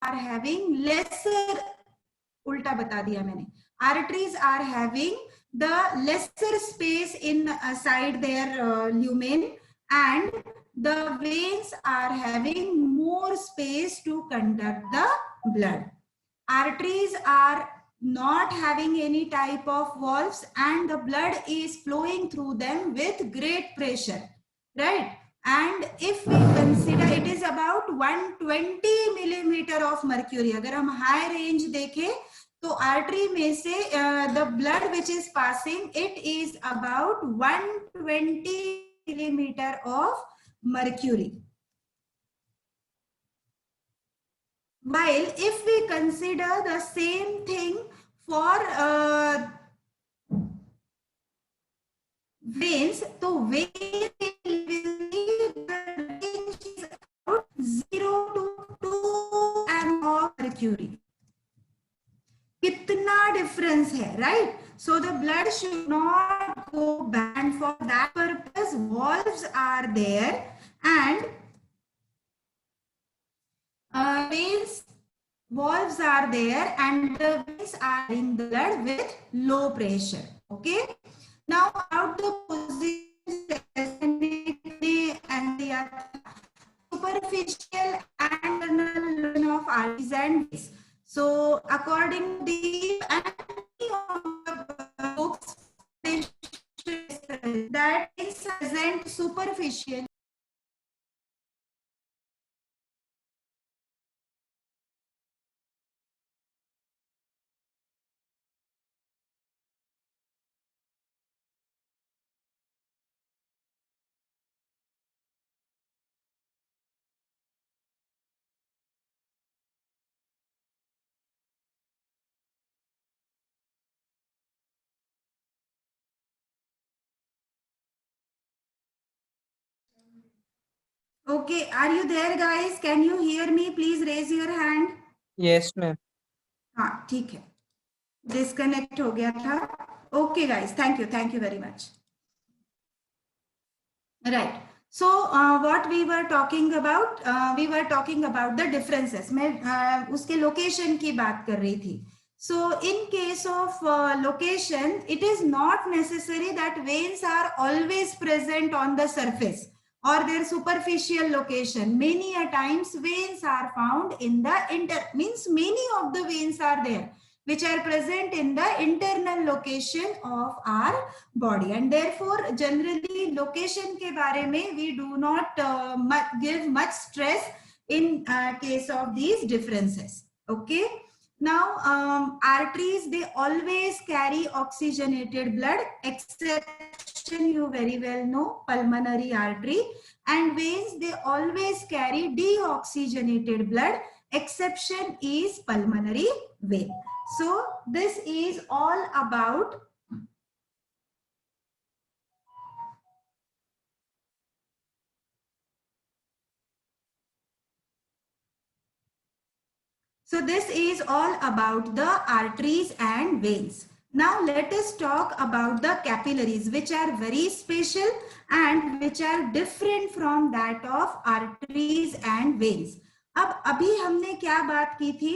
are having lesser, उल्टा बता दिया मैंने, arteries are having the lesser space inside their lumen, and the veins are having more space to conduct the blood. Arteries are not having any type of valves, and the blood is flowing through them with great pressure, right? And if we consider, it is about 120 millimeter of mercury. अगर हम high range देखें तो artery में से the blood which is passing, it is about 120 millimeter of mercury. While if we consider the same thing for veins, तो vein will be about 0 to 2 m of mercury. कितना difference है, right? So the blood should not go bad, and for that purpose valves are there, and veins, valves are there, and the veins are in the blood with low pressure. Okay. Now about the position and the superficial and internal of arteries and veins. So according to the books that is present superficial. Okay, are you there guys? Can you hear me? Please raise your hand. Yes, ma'am. हाँ ठीक है, disconnect हो गया था. Okay guys, thank you very much. Right. So what we were talking about, the differences. मैं उसके location की बात कर रही थी. So in case of location, it is not necessary that veins are always present on the surface or their superficial location. Many a times veins are found in the many of the veins are there which are present in the internal location of our body, and therefore generally location के बारे में we do not give much stress in case of these differences. Okay. Now arteries, they always carry oxygenated blood, exception you very well know, pulmonary artery, and veins, they always carry deoxygenated blood, exception is pulmonary vein. So this is all about the arteries and veins. Now let us talk about the capillaries, which are very special and which are different from that of arteries and veins. अब अभी हमने क्या बात की थी?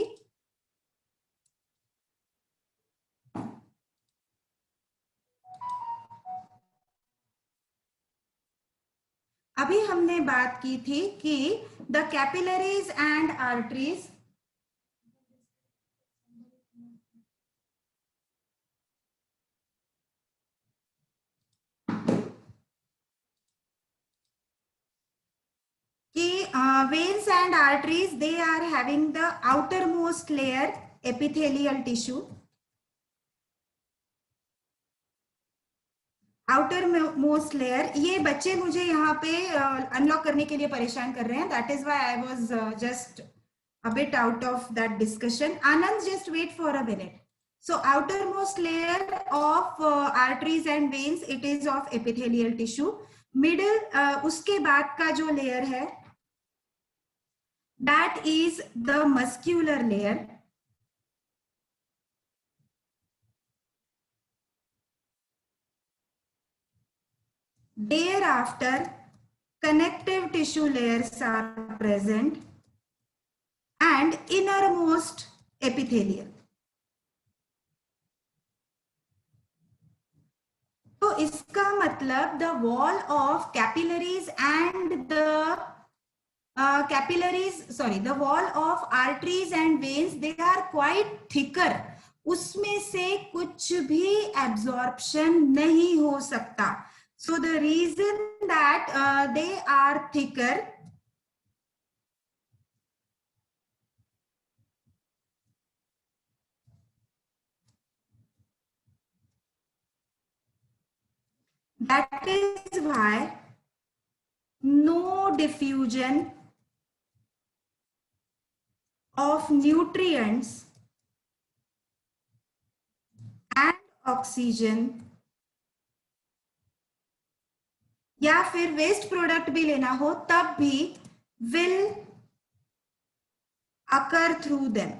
अभी हमने बात की थी कि the capillaries and arteries कि veins and arteries, they are having the outermost layer, epithelial tissue. Outer most layer. ये बच्चे मुझे यहाँ पे अनलॉक करने के लिए परेशान कर रहे हैं. That is why I was just a bit out of that discussion. Anand, just wait for a minute. So outermost layer of arteries and veins, it is of epithelial tissue. Middle, उसके बाद का जो layer है, that is the muscular layer. Thereafter, connective tissue layers are present, and innermost epithelial. तो इसका मतलब the wall of capillaries and the the wall of arteries and veins, they are quite thicker. उसमें से कुछ भी absorption नहीं हो सकता. So the reason that they are thicker, that is why no diffusion of nutrients and oxygen, या फिर waste product भी लेना हो तब भी will occur through them.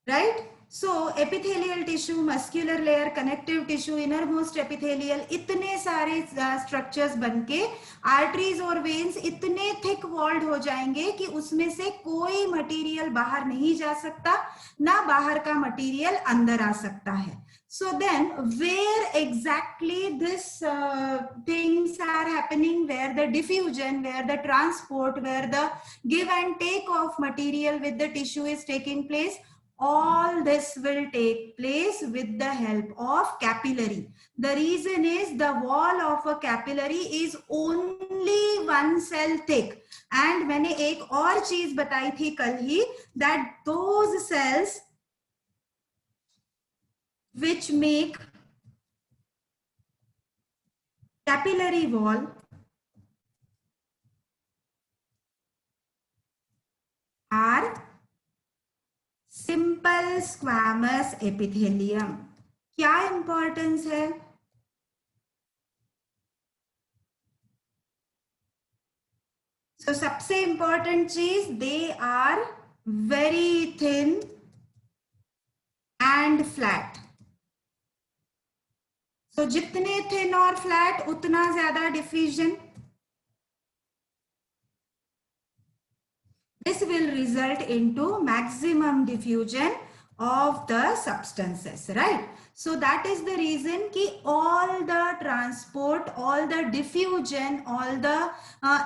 Right? So epithelial tissue, muscular layer, connective tissue, innermost epithelial, इतने सारे structures बनके आर्टरीज और वेन्स इतने थिक वॉल्ड हो जाएंगे कि उसमें से कोई मटेरियल बाहर नहीं जा सकता, ना बाहर का मटेरियल अंदर आ सकता है. So then where exactly this things are happening, where the diffusion, where the transport, where the give and take of material with the tissue is taking place, all this will take place with the help of capillary. The reason is the wall of a capillary is only one cell thick. And मैंने एक और चीज बताई थी कल ही, that those cells which make capillary wall are simple squamous epithelium. क्या importance है? So सबसे इंपॉर्टेंट चीज, they are very thin and flat. So जितने thin और flat उतना ज्यादा diffusion. This will result into maximum diffusion of the substances, right? So that is the reason ki all the transport, all the diffusion, all the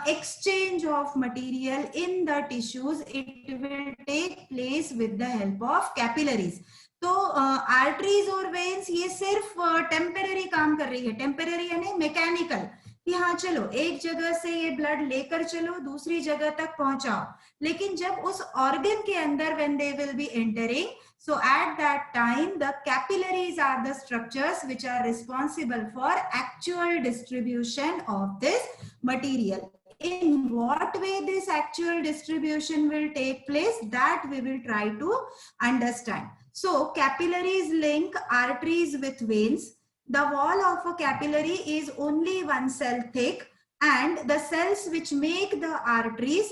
exchange of material in the tissues, it will take place with the help of capillaries. तो arteries और veins ये सिर्फ temporary काम कर रही है. Temporary यानी mechanical, कि हाँ चलो एक जगह से ये ब्लड लेकर चलो दूसरी जगह तक पहुंचाओ. लेकिन जब उस ऑर्गन के अंदर when they will be entering, so at that time the capillaries are the structures which are responsible for actual distribution of this material. In what way this actual distribution will take place, that we will try to understand. So capillaries link arteries with veins. The wall of a capillary is only one cell thick, and the cells which make the arteries,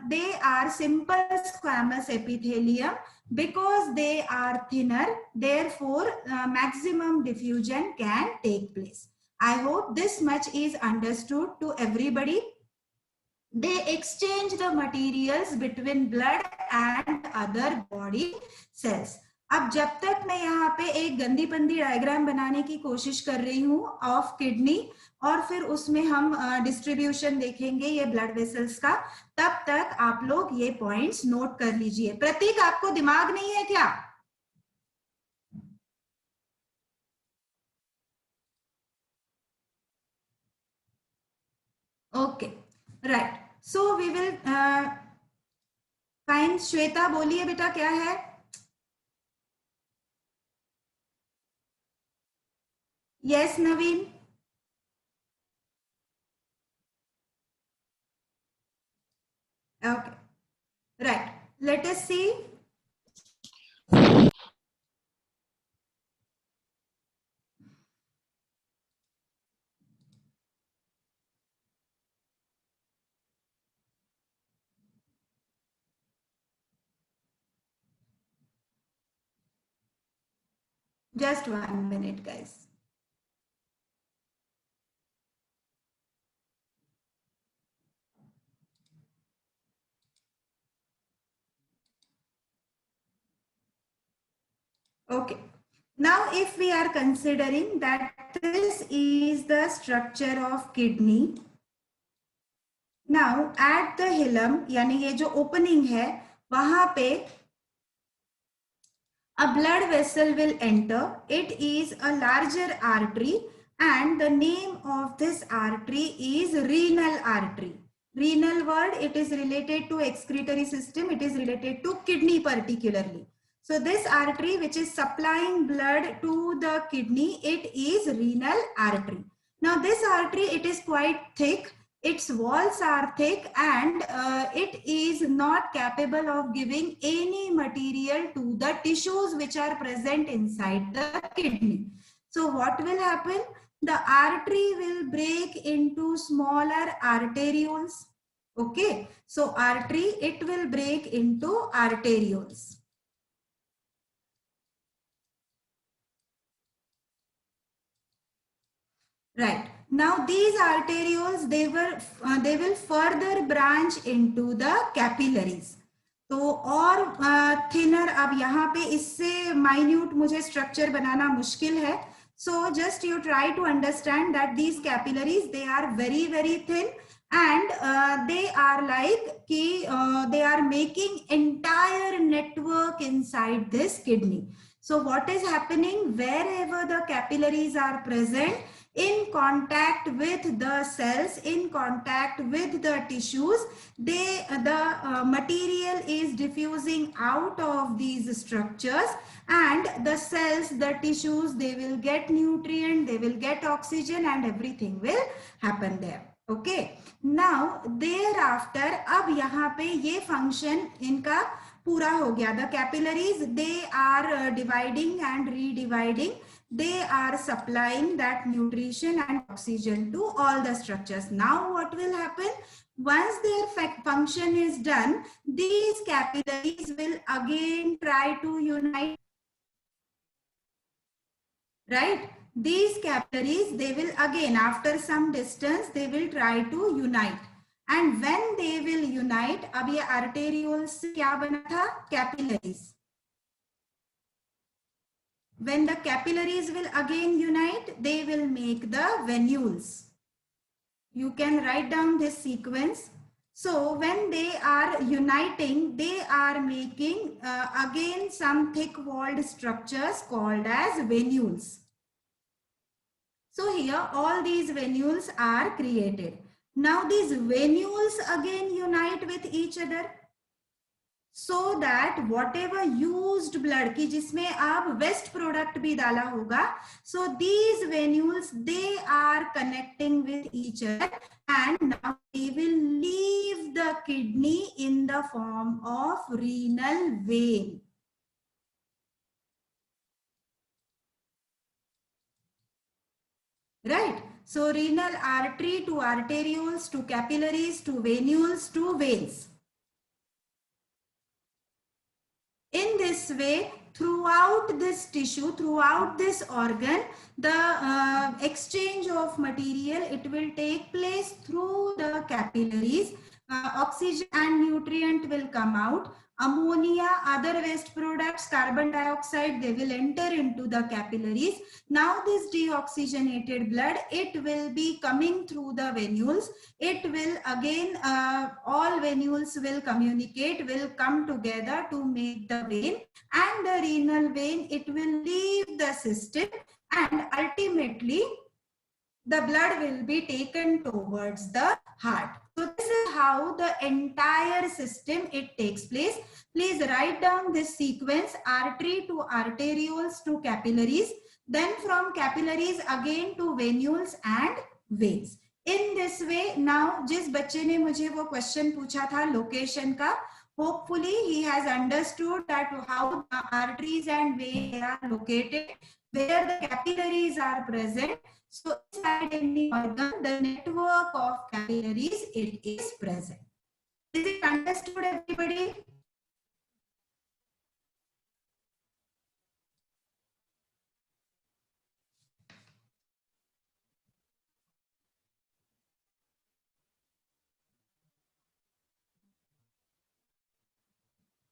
they are simple squamous epithelium. Because they are thinner, therefore maximum diffusion can take place. I hope this much is understood to everybody. They exchange the materials between blood and other body cells. अब जब तक मैं यहाँ पे एक गंदी पंदी diagram बनाने की कोशिश कर रही हूँ ऑफ किडनी, और फिर उसमें हम डिस्ट्रीब्यूशन देखेंगे ये ब्लड वेसल्स का, तब तक आप लोग ये पॉइंट्स नोट कर लीजिए. प्रतीक, आपको दिमाग नहीं है क्या? Okay, right. So we will fine. Shweta बोलिए बेटा, क्या है? Yes Naveen. Okay, right. Let us see. Just 1 minute, guys. Okay. Now, if we are considering that this is the structure of kidney, now at the hilum, यानी ये जो opening है, वहां पे a blood vessel will enter. It is a larger artery, and the name of this artery is renal artery. Renal word, it is related to excretory system. It is related to kidney particularly. So this artery which is supplying blood to the kidney, it is renal artery. Now this artery, it is quite thick. Its walls are thick, and it is not capable of giving any material to the tissues which are present inside the kidney. So what will happen? The artery will break into smaller arterioles. Okay, so artery, it will break into arterioles. Right. Now these arterioles, they will further branch into the capillaries. तो और thinner, अब यहाँ पे इससे minute मुझे structure बनाना मुश्किल है. So just you try to understand that these capillaries, they are very, very thin, and they are like they are making entire network inside this kidney. So what is happening? Wherever the capillaries are present, in contact with the cells, in contact with the tissues, the material is diffusing out of these structures, and the cells, the tissues, they will get nutrient, they will get oxygen, and everything will happen there. Okay. Now thereafter, अब यहाँ पे ये function इनका पूरा हो गया. The capillaries, they are dividing and redividing. They are supplying that nutrition and oxygen to all the structures. Now what will happen? Once their function is done, these capillaries will again try to unite. Right? These capillaries, they will again, after some distance, they will try to unite. And when they will unite, अब ये arterioles से क्या बना था? Capillaries. When the capillaries will again unite, they will make the venules. You can write down this sequence. So when they are uniting, they are making again some thick walled structures called as venules. So here all these venules are created. Now these venules again unite with each other, so that whatever used blood की जिसमें आप waste product भी डाला होगा, so these venules, they are connecting with each other, and now they will leave the kidney in the form of renal vein. Right? So renal artery to arterioles to capillaries to venules to veins. In this way, throughout this tissue, throughout this organ, the exchange of material, it will take place through the capillaries. Oxygen and nutrient will come out. Ammonia, other waste products, carbon dioxide, they will enter into the capillaries. Now this deoxygenated blood, it will be coming through the venules. It will again, all venules will communicate, will come together to make the vein, and the renal vein, it will leave the system, and ultimately the blood will be taken towards the heart. So this is how the entire system, it takes place. Please write down this sequence: artery to arterioles to capillaries, then from capillaries again to venules and veins. In this way, now जिस बच्चे ने मुझे वो question पूछा था location का, hopefully he has understood that how the arteries and veins are located, where the capillaries are present. So inside any organ, the network of capillaries, it is present. Is it understood, everybody?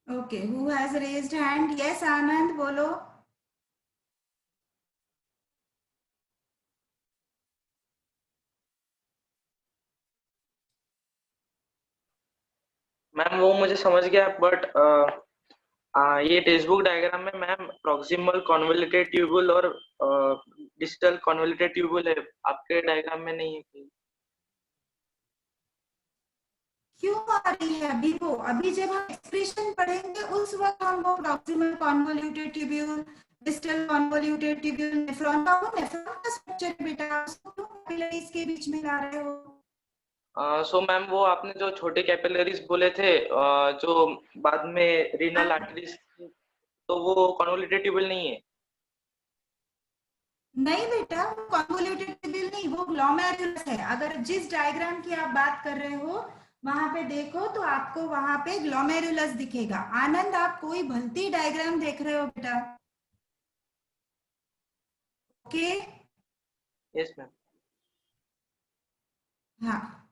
Okay, who has raised hand? Yes, Anand, bolo. Ma'am वो मुझे समझ गया, but ये text book diagram में ma'am proximal convoluted tubule और distal convoluted tubule है, आपके diagram में नहीं है। क्यों आ रही है अभी? वो अभी जब हम एक्सप्रेशन पढ़ेंगे उस वक्त हम वो proximal convoluted tubule, distal convoluted tubule, nephron का, वो नेफ्रॉन का स्ट्रक्चर है बेटा, उसको क्यों कैपिलरीज के बीच में ला रहे हो? सो मैम वो आपने जो छोटे कैपिलरीज बोले थे, जो बाद में रीनल आर्टरीज, तो वो कॉन्वोल्यूटेड ट्यूबुल नहीं है। नहीं बेटा, वो कॉन्वोल्यूटेड ट्यूब्यूल नहीं, वो ग्लोमेरुलस है। अगर जिस डायग्राम की आप बात कर रहे हो वहां पे देखो तो आपको वहां पे ग्लोमेरुलस दिखेगा। आनंद, आप कोई भलती डायग्राम देख रहे हो बेटा। ओके? Yes ma'am. हाँ,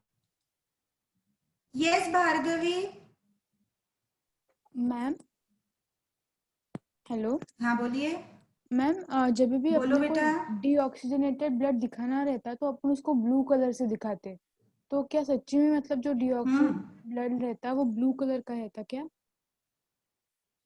यस भार्गवी। Ma'am hello. हाँ बोलिए। मैम जब भी बोलो अपने को बेटा। डीऑक्सीजनेटेड ब्लड दिखाना रहता तो अपन उसको ब्लू कलर से दिखाते, तो क्या सच्ची में मतलब जो डीऑक्सीजनेटेड ब्लड रहता है वो ब्लू कलर का रहता क्या?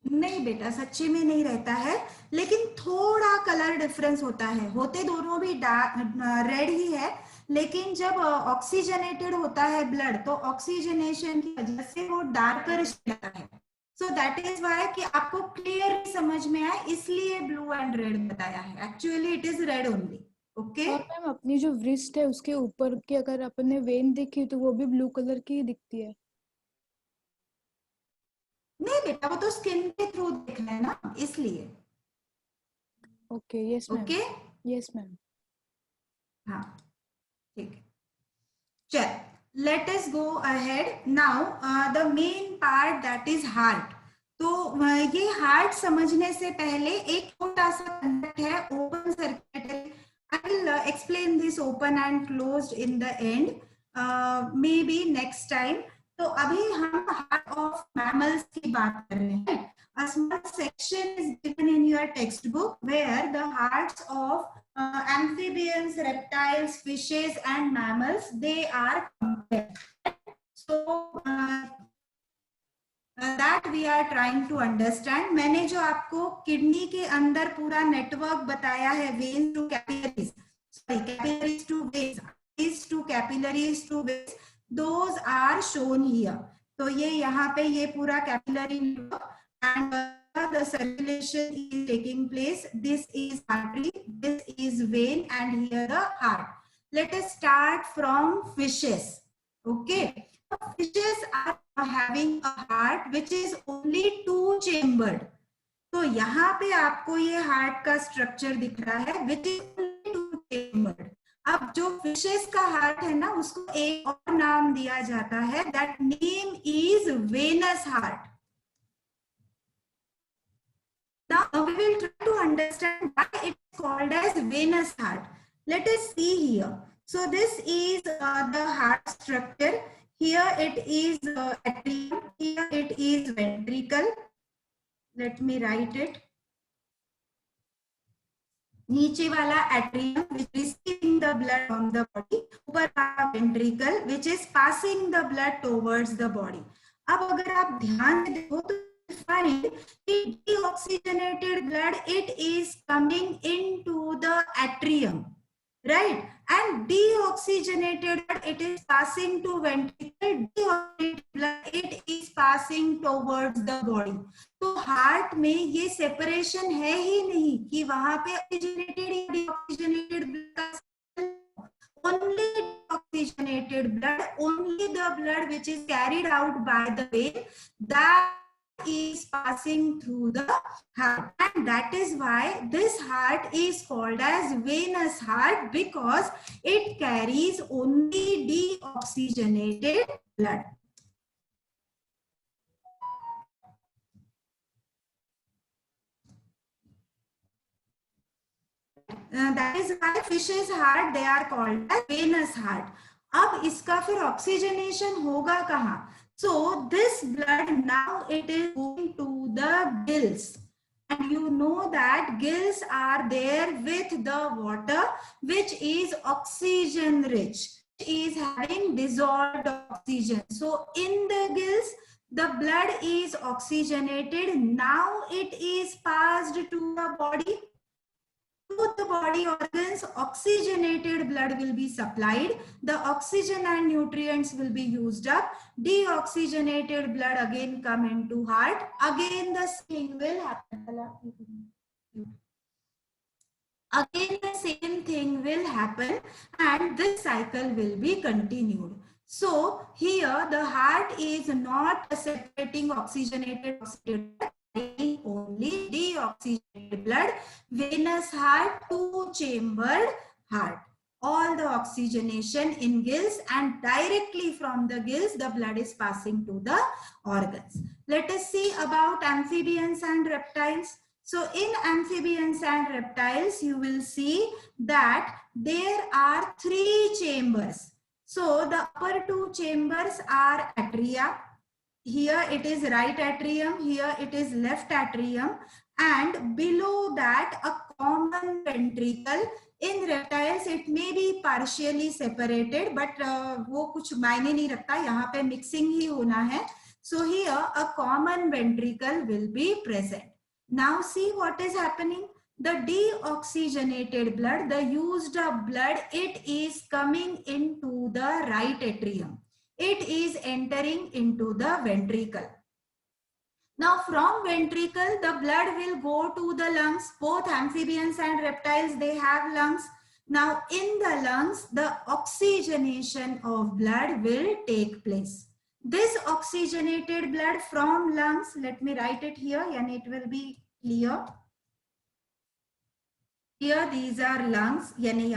नहीं बेटा, सच्ची में नहीं रहता है, लेकिन थोड़ा कलर डिफरेंस होता है। होते दोनों भी रेड ही है, लेकिन जब ऑक्सीजनेटेड होता है ब्लड तो ऑक्सीजनेशन की वजह से वो डार्कर शेड आता है। सो दैट इज वाई कि आपको क्लियर समझ में आए इसलिए ब्लू एंड रेड बताया है। Actually it is red only. Okay? और मैम अपनी जो व्रिस्ट है उसके ऊपर की अगर अपन ने वेन देखी तो वो भी ब्लू कलर की ही दिखती है। नहीं बेटा, वो तो स्किन के थ्रू देख रहे हैं ना, इसलिए। Okay yes ma'am. Okay? Yes ma'am. हाँ, ठीक है। चल, let us go ahead now. The main part, that is heart. तो ये हार्ट समझने से पहले एक छोटा सा कंसेप्ट है, open circuit. I will explain this open and closed in the end, maybe next time. तो अभी हम हार्ट ऑफ मैमल्स की बात कर रहे हैं। A small section is given in your textbook where the hearts of amphibians, reptiles, fishes, and mammals, they are compared. So that we are trying to understand. मैंने जो आपको किडनी के अंदर पूरा नेटवर्क बताया है, veins to capillaries, sorry, capillaries to veins, veins to capillaries to veins, those are shown here. तो ये यहाँ पे ये पूरा capillary network and the circulation is taking place. This is artery, this is vein, and here the heart. Let us start from fishes. Okay, fishes are having a heart which is only two chambered. तो यहाँ पे आपको ये heart का structure दिख रहा है which is only to chambered. अब जो फिशेस का हार्ट है ना, उसको एक और नाम दिया जाता है, that name is venous heart. Now we will try to understand why it is called as venous heart. Let us see here. So this is the heart structure. Here it is atrium. Here it is ventricle. Let me write it. नीचे वाला atrium which is receiving the blood from the body, ऊपर वाला ventricle which is passing the blood towards the body. अब अगर आप ध्यान से देखो तो find deoxygenated blood, it is coming into the atrium, right? And deoxygenated blood, it is passing to ventricle. Deoxygenated blood, it is passing towards the body. तो heart में ये सेपरेशन है ही नहीं कि वहां पे ऑक्सीजनेटेड या deoxygenated blood, only oxygenated blood, only the blood which is carried out by the vein, that is passing through the heart. And that is why this heart is called as venous heart, because it carries only deoxygenated blood. That is why fish's heart, they are called as venous heart. अब इसका फिर oxygenation होगा कहाँ? So this blood now it is going to the gills, and you know that gills are there with the water which is oxygen rich, is having dissolved oxygen. So in the gills the blood is oxygenated. Now it is passed to the body. To the body organs, oxygenated blood will be supplied. The oxygen and nutrients will be used up. Deoxygenated blood again come into heart. Again the thing will happen. Again the same thing will happen, and this cycle will be continued. So here the heart is not separating oxygenated only deoxygenated blood. Venous heart, two-chambered heart. All the oxygenation in gills, and directly from the gills the blood is passing to the organs. Let us see about amphibians and reptiles. So in amphibians and reptiles, you will see that there are three chambers. So the upper two chambers are atria. Here it is right atrium, here it is left atrium, and below that a common ventricle. In reptiles it may be partially separated, but वो कुछ मायने नहीं रखता, यहाँ पे mixing ही होना है. So here a common ventricle will be present. Now see what is happening. The deoxygenated blood, the used up blood, it is coming into the right atrium. It is entering into the ventricle. Now from ventricle, the blood will go to the lungs. Both amphibians and reptiles, they have lungs. Now in the lungs, the oxygenation of blood will take place. This oxygenated blood from lungs, let me write it here and it will be clear. Here these are lungs, यानी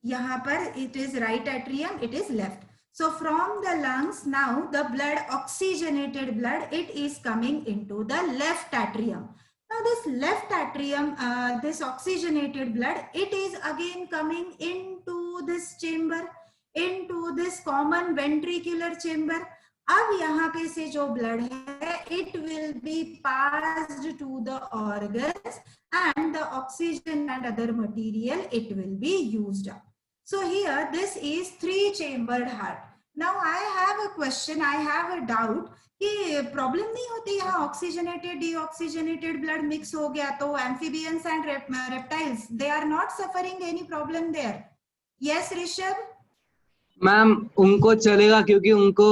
यहाँ पर it is right atrium, it is left. So from the lungs, now the blood, oxygenated blood, it is coming into the left atrium. Now this left atrium, this oxygenated blood, it is again coming into this chamber, into this common ventricular chamber. अब यहाँ पे से जो blood है, it will be passed to the organs, and the oxygen and other material, it will be used up. So here this is three-chambered heart. Now I have a question, I have a doubt कि problem नहीं होती यहाँ oxygenated deoxygenated blood mix हो गया तो amphibians and reptiles, they are not suffering any problem there. Yes, Rishabh? Ma'am उनको चलेगा क्योंकि उनको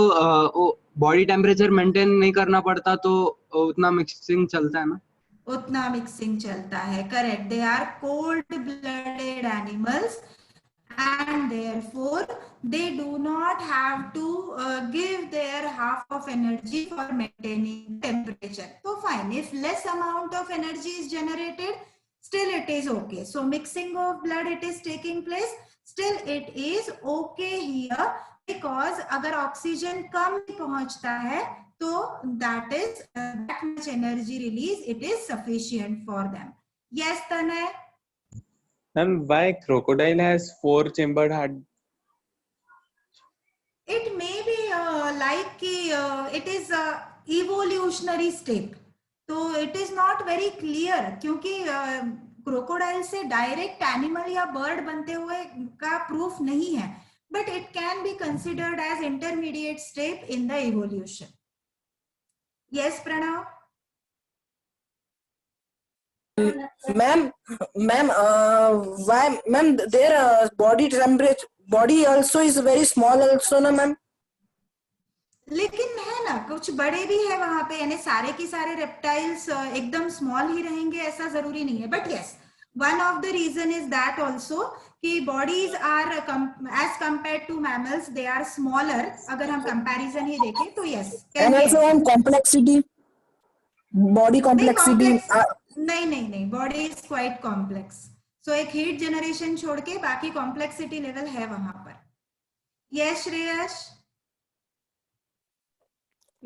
बॉडी टेम्परेचर मेंटेन नहीं करना पड़ता तो उतना मिक्सिंग चलता है ना. उतना मिक्सिंग चलता है, correct. They are cold blooded animals and therefore they do not have to give their half of energy for maintaining temperature. So fine, if less amount of energy is generated, still it is okay. So mixing of blood, it is taking place, still it is okay here, because अगर oxygen कम पहुंचता है तो that is that much energy release, it is sufficient for them. Yes, Tanay? Ma'am, why crocodile has 4-chambered heart? It may be like it is a evolutionary step. So it is not very clear क्योंकि crocodile से direct animal या bird बनते हुए का proof नहीं है. But it can be considered as intermediate step in the evolution. Yes, Pranav? Ma'am, why, ma'am, their body temperature, body also is very small also, ना ma'am? लेकिन है ना, कुछ बड़े भी है वहां पे, यानी सारे की सारे रेप्टाइल्स एकदम स्मॉल ही रहेंगे ऐसा जरूरी नहीं है. But yes, one of the reason is that also कि bodies are as compared to mammals, they are smaller. अगर हम कंपैरिजन ही देखें तो yes. And also on complexity, body complexity. नहीं, body is quite complex. So एक heat generation छोड़ के बाकी कॉम्प्लेक्सिटी लेवल है वहां पर. यस श्रेयस?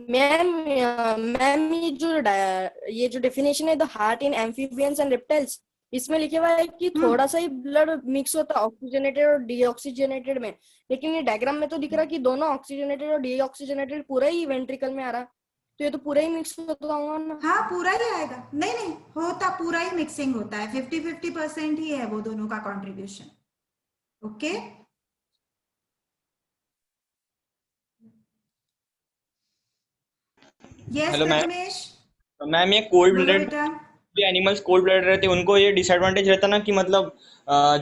मैम ये जो डेफिनेशन है the heart in amphibians and reptiles, इसमें लिखा हुआ है कि थोड़ा सा ही ब्लड मिक्स होता है ऑक्सीजनेटेड और डीऑक्सीजनेटेड में, लेकिन ये डायग्राम में तो दिख रहा है कि दोनों ऑक्सीजनेटेड और डीऑक्सीजनेटेड पूरा ही वेंट्रिकल में आ रहा है, तो ये तो पूरा ही मिक्स होता होगा ना? हाँ, पूरा ही आएगा. नहीं होता, पूरा ही मिक्सिंग होता है. 50-50% ही है वो दोनों का contribution. Okay. Yes hello ma'am. Prathamesh, ma'am ये कोल्ड बोलो ब्लडेड बेटा। जो एनिमल्स कोल्ड ब्लडेड रहते हैं उनको ये डिसएडवांटेज रहता ना कि मतलब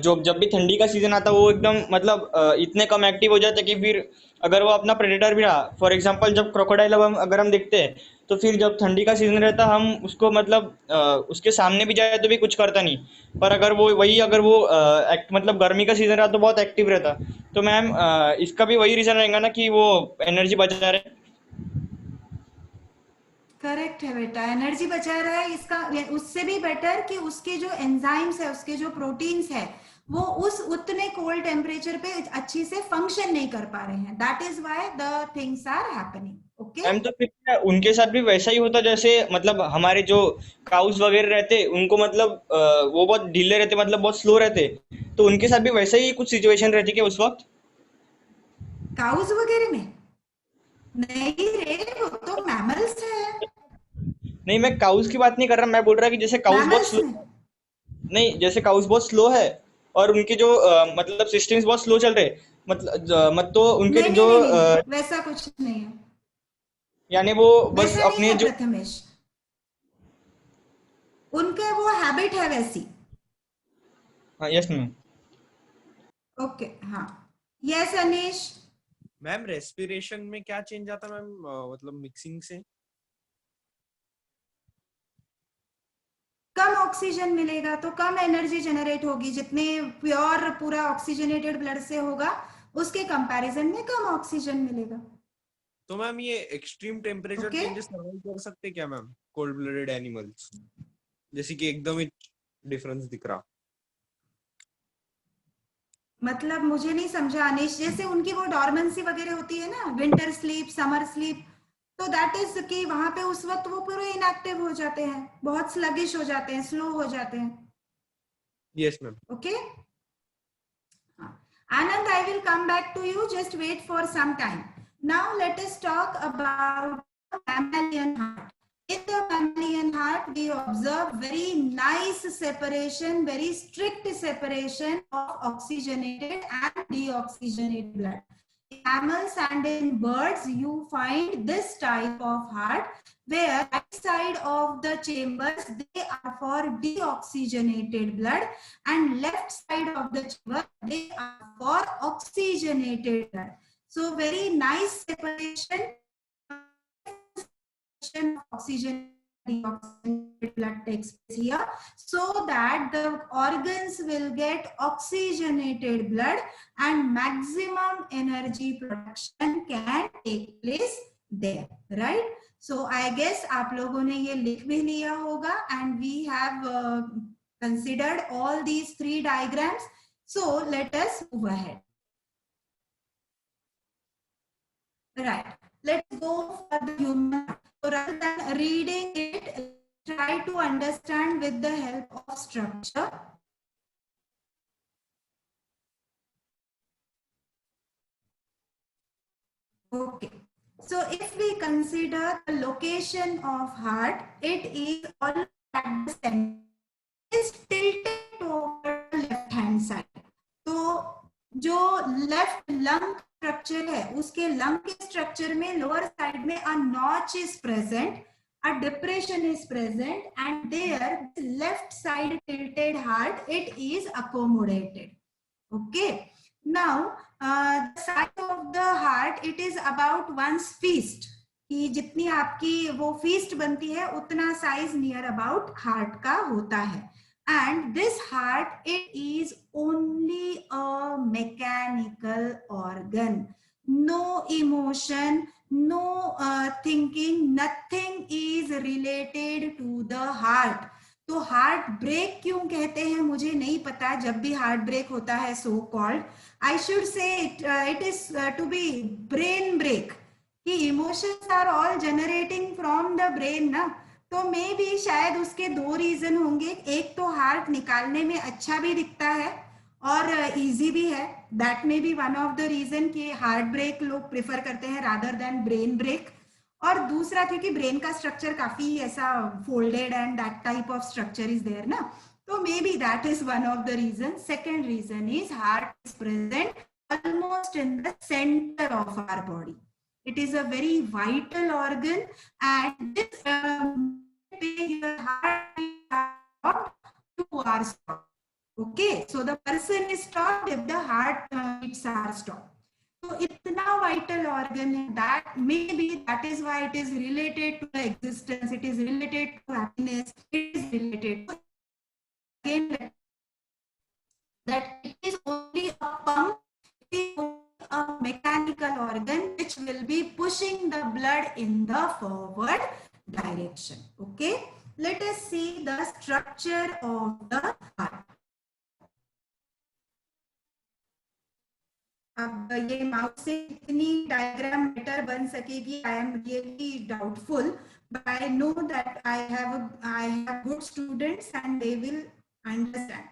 जो जब भी ठंडी का सीजन आता है वो एकदम मतलब इतने कम एक्टिव हो जाते हैं कि फिर अगर वो अपना प्रेडेटर भी रहा, फॉर एग्जांपल जब क्रोकोडाइल अगर हम देखते हैं तो फिर जब ठंडी का सीजन रहता हम उसको मतलब उसके सामने भी जाए तो भी कुछ करता नहीं, पर अगर वो एक्ट मतलब गर्मी का सीजन रहा तो बहुत एक्टिव रहता। तो मैम इसका भी वही रीजन रहेगा ना कि वो एनर्जी बचा रहे। करेक्ट है बेटा, एनर्जी बचा रहा है। इसका उससे भी बेटर कि उसके जो एंजाइम्स है, उसके जो प्रोटीन्स है, वो उस उतने कोल्ड टेम्परेचर पे अच्छी से फंक्शन नहीं कर पा रहे हैं। That is why the things are happening. Okay, ma'am तो फिर क्या उनके साथ भी वैसा ही होता जैसे मतलब हमारे जो काउस वगैरह रहते उनको मतलब वो बहुत ढीले रहते मतलब बहुत स्लो रहते, तो उनके साथ भी वैसा ही कुछ सिचुएशन रहती क्या उस वक्त? काउज वगैरह में नहीं रे, वो तो मैमल्स है। नहीं, मैं काउस की बात नहीं कर रहा, मैं बोल रहा कि जैसे काउस बहुत मैमल्स स्लो, में नहीं जैसे काउस बहुत स्लो है और उनके जो मतलब सिस्टम्स बहुत स्लो चल रहे, मत तो उनके नहीं जो नहीं नहीं नहीं नहीं, वैसा कुछ नहीं है, यानी वो बस वैसा नहीं अपने है जो। प्रथमेश। उनका वो हैबिट है वैसी। हाँ यस मैम। ओके, हाँ, यस अनीश। मैम रेस्पिरेशन में क्या चेंज आता मैम, मतलब मिक्सिंग से? कम ऑक्सीजन मिलेगा तो कम एनर्जी जनरेट होगी। जितने प्योर पूरा ऑक्सीजनेटेड ब्लड से होगा उसके कंपैरिजन में कम ऑक्सीजन मिलेगा। तो मैम ये extreme temperature okay, changes survive कर सकते क्या मैम कोल्ड ब्लडेड एनिमल्स, जैसे कि एकदम ही डिफरेंस दिख रहा? मतलब मुझे नहीं समझा अनीश। जैसे उनकी वो डॉर्मेंसी वगैरह होती है ना, विंटर स्लीप, समर स्लीप, तो दैट इज कि वहां पे उस वक्त वो पूरे इनएक्टिव हो जाते हैं, बहुत स्लगिश हो जाते हैं, स्लो हो जाते हैं। Yes ma'am. Okay, Anand, I will come back to you. Just wait for some time. Now let us talk about the mammalian heart. In the mammalian heart, we observe very nice separation, very strict separation of oxygenated and deoxygenated blood. In mammals and in birds, you find this type of heart where right side of the chambers, they are for deoxygenated blood, and left side of the chamber, they are for oxygenated blood. So very nice separation of oxygen deoxygenated blood takes place here, so that the organs will get oxygenated blood and maximum energy production can take place there, right? So I guess आप लोगों ने ये लिख भी लिया होगा, and we have considered all these three diagrams. So let us move ahead. Right, let's go for the human. So rather than reading it, try to understand with the help of structure. Okay, so if we consider the location of heart, it is all at the center, is tilted toward the left hand side. तो जो left lung structure है, उसके lung के structure में lower side में a notch is present, a depression is present, and there left side tilted heart, it is accommodated. Okay, now the size of the heart, it is about one's fist, कि जितनी आपकी वो feast बनती है उतना size near about heart का होता है. And this heart, it is only a mechanical organ. No emotion, no thinking, nothing is related to the heart. तो हार्ट ब्रेक क्यों कहते हैं मुझे नहीं पता. जब भी हार्ट ब्रेक होता है, so called, I should say it is to be brain break, कि emotions are all generating from the brain ना. तो मे भी शायद उसके दो रीजन होंगे. एक तो हार्ट निकालने में अच्छा भी दिखता है और इजी भी है. That may be one of the reason कि हार्ट ब्रेक लोग प्रेफर करते हैं रादर देन ब्रेन ब्रेक. और दूसरा क्योंकि ब्रेन का स्ट्रक्चर काफी ऐसा folded and that type of structure is there ना, तो may be that is one of the reason. Second reason is heart is present almost in the center of our body. It is a very vital organ, and this your heart is 2 hours stop. Okay, so the person is stopped if the heart beats are stopped. So itna vital organ है that maybe that is why it is related to the existence, it is related to happiness, it is related to, again, that it is only a pump, it is only a mechanical organ which will be pushing the blood in the forward direction. Okay, let us see the structure of the heart. अब ये mouse से कितनी diagram better बन सकेगी, I am really doubtful, but I know that I have good students and they will understand.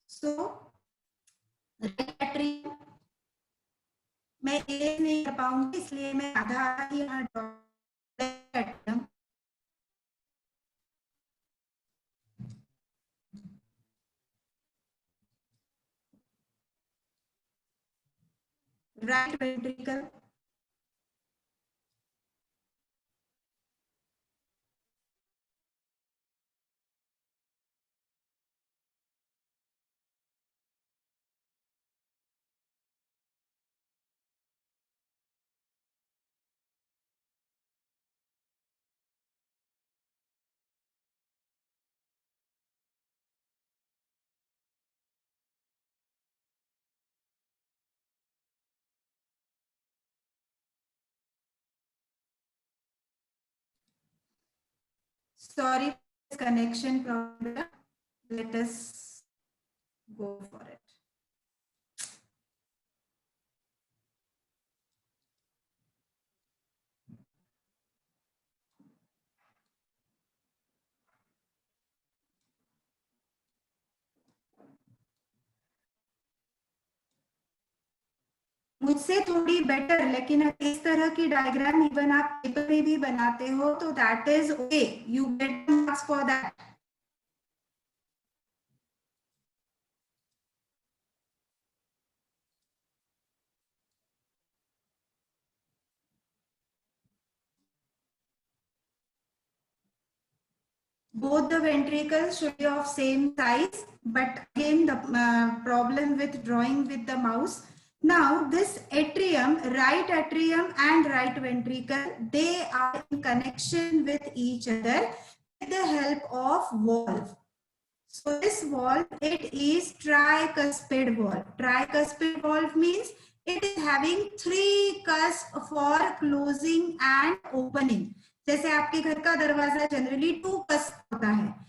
So मैं ये नहीं कर पाऊंगी, इसलिए मैं आधा ही यहाँ draw. Right ventricle, sorry, connection problem. Let us go for it. मुझसे थोड़ी बेटर, लेकिन इस तरह की डायग्राम इवन आप पेपर में भी बनाते हो तो that is okay, you get marks for that. Both the ventricles should be of same size, but again the problem with drawing with the mouse. Now this atrium, right atrium and right ventricle, they are in connection with each other with the help of valve. So this valve, it is tricuspid valve. Tricuspid valve means it is having 3 cusps for closing and opening. जैसे आपके घर का दरवाजा generally 2 cusp होता है,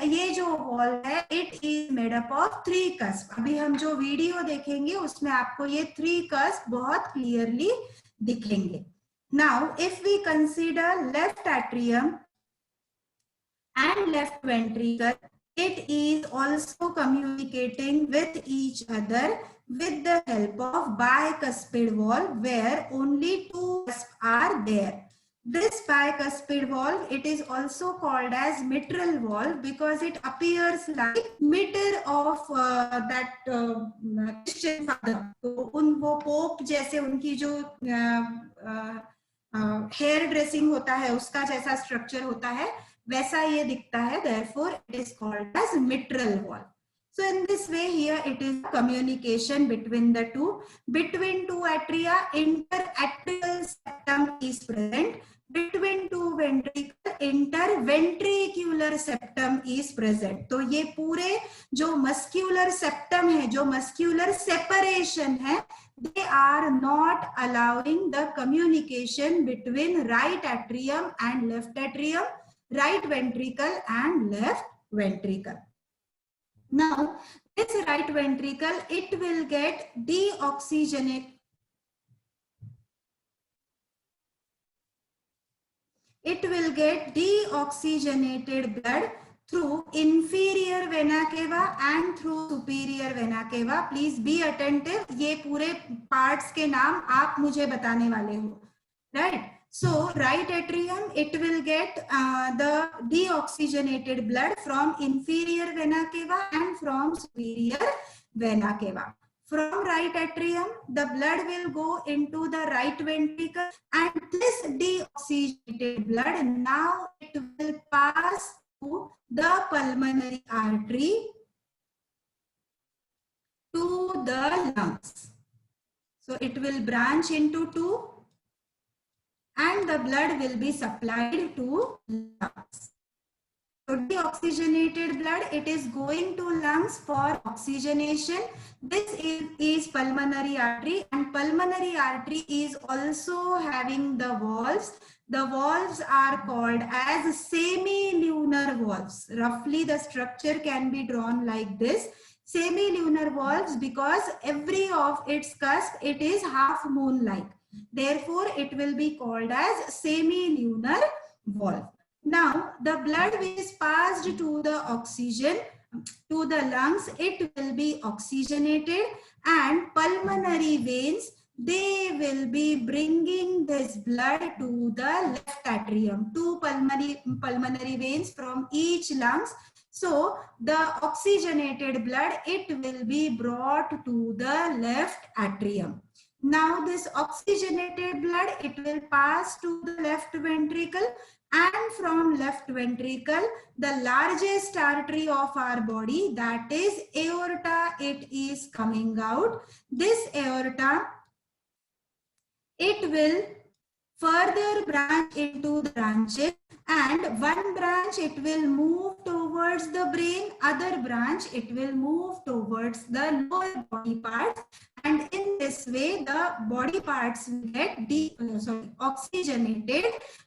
ये जो wall है it is made up of 3 cusp. अभी हम जो वीडियो देखेंगे उसमें आपको ये 3 कस्प बहुत क्लियरली दिखेंगे. Now if we consider left atrium and left ventricle, it is also communicating with each other with the help of bicuspid valve, where only 2 cusps are there. This bicuspid valve, it is also called as mitral valve because it appears like mitre of that Christian father. तो वो pope जैसे उनकी जो hair dressing होता है उसका जैसा structure होता है, वैसा ये दिखता है. Therefore, it is called as mitral valve. So in this way, here it is communication between the two. Between 2 atria, interatrial septum is present. Between 2 ventricle, interventricular septum is present. तो ये पूरे जो muscular septum है, जो muscular separation है, they are not allowing the communication between right atrium and left atrium, right ventricle and left ventricle. Now, this right ventricle, it will get deoxygenated. It will get deoxygenated blood through inferior vena cava and through superior vena cava. Please be attentive. ये पूरे parts के नाम आप मुझे बताने वाले हो, right? So right atrium, it will get the deoxygenated blood from inferior vena cava and from superior vena cava. From right atrium, the blood will go into the right ventricle, and this deoxygenated blood now it will pass to the pulmonary artery to the lungs. So it will branch into two, and the blood will be supplied to lungs. So deoxygenated blood, it is going to lungs for oxygenation. This is pulmonary artery, and pulmonary artery is also having the valves. The valves are called as semilunar valves. Roughly the structure can be drawn like this. Semilunar valves, because every of its cusp, it is half moon-like. Therefore, it will be called as semilunar valve. Now, the blood which is passed to the oxygen, to the lungs, it will be oxygenated, and pulmonary veins, they will be bringing this blood to the left atrium, two pulmonary veins from each lungs. So, the oxygenated blood, it will be brought to the left atrium. Now, this oxygenated blood, it will pass to the left ventricle, and from left ventricle, the largest artery of our body, that is aorta, it is coming out. This aorta, it will further branch into the branches, and one branch it will move towards the brain, other branch it will move towards the lower body parts, and in this way the body parts will get oxygenated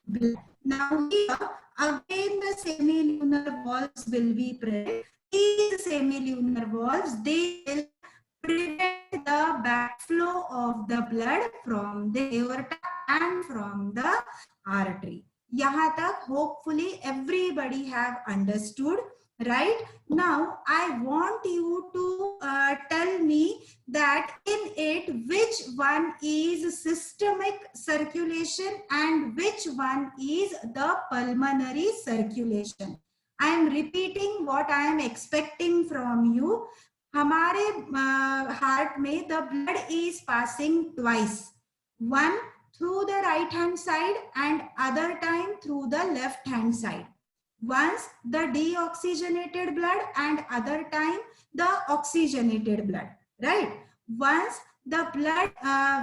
blood. Now here again the semilunar valves will be present. These semilunar valves, they will prevent the backflow of the blood from the aorta and from the artery. यहाँ तक hopefully everybody have understood, right? Now I want you to tell me that in it which one is systemic circulation and which one is the pulmonary circulation. I am repeating what I am expecting from you. हमारे heart में the blood is passing twice, one through the right hand side and other time through the left hand side. Once the deoxygenated blood and other time the oxygenated blood, right? Once the blood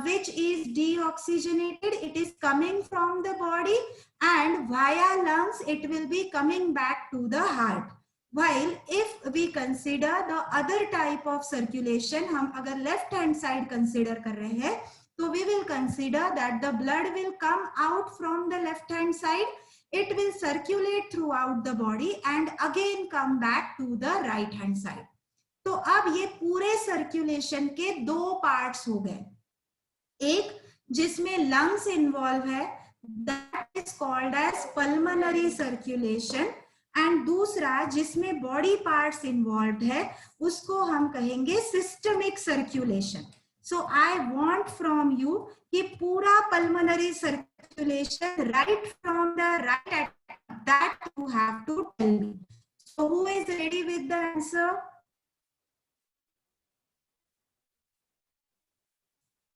which is deoxygenated, it is coming from the body, and via lungs it will be coming back to the heart. While if we consider the other type of circulation, हम अगर left hand side consider कर रहे हैं, तो we will consider that the blood will come out from the left hand side, it will circulate throughout the body and again come back to the right hand side. तो अब ये पूरे circulation के दो parts हो गए, एक जिसमें lungs involve है, that is called as pulmonary circulation, and दूसरा जिसमें body parts involved है, उसको हम कहेंगे systemic circulation. So I want from you कि पूरा pulmonary circulation right from the right, that you have to tell me. So who is ready with the answer?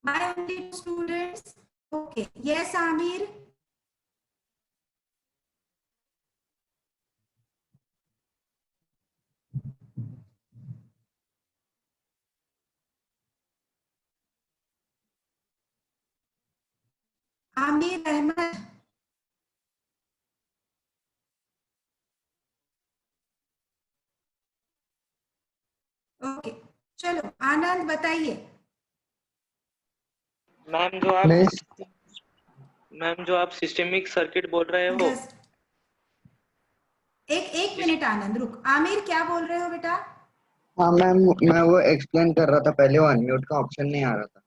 My only two students. Okay. Yes, Amir. Amir Ahmad. Okay, चलो आनंद बताइए. Ma'am जो आप systemic circuit बोल रहे हो, एक मिनट आनंद रुक. आमिर क्या बोल रहे हो बेटा? हाँ मैम, मैं वो एक्सप्लेन कर रहा था, पहले वो अनम्यूट का ऑप्शन नहीं आ रहा था.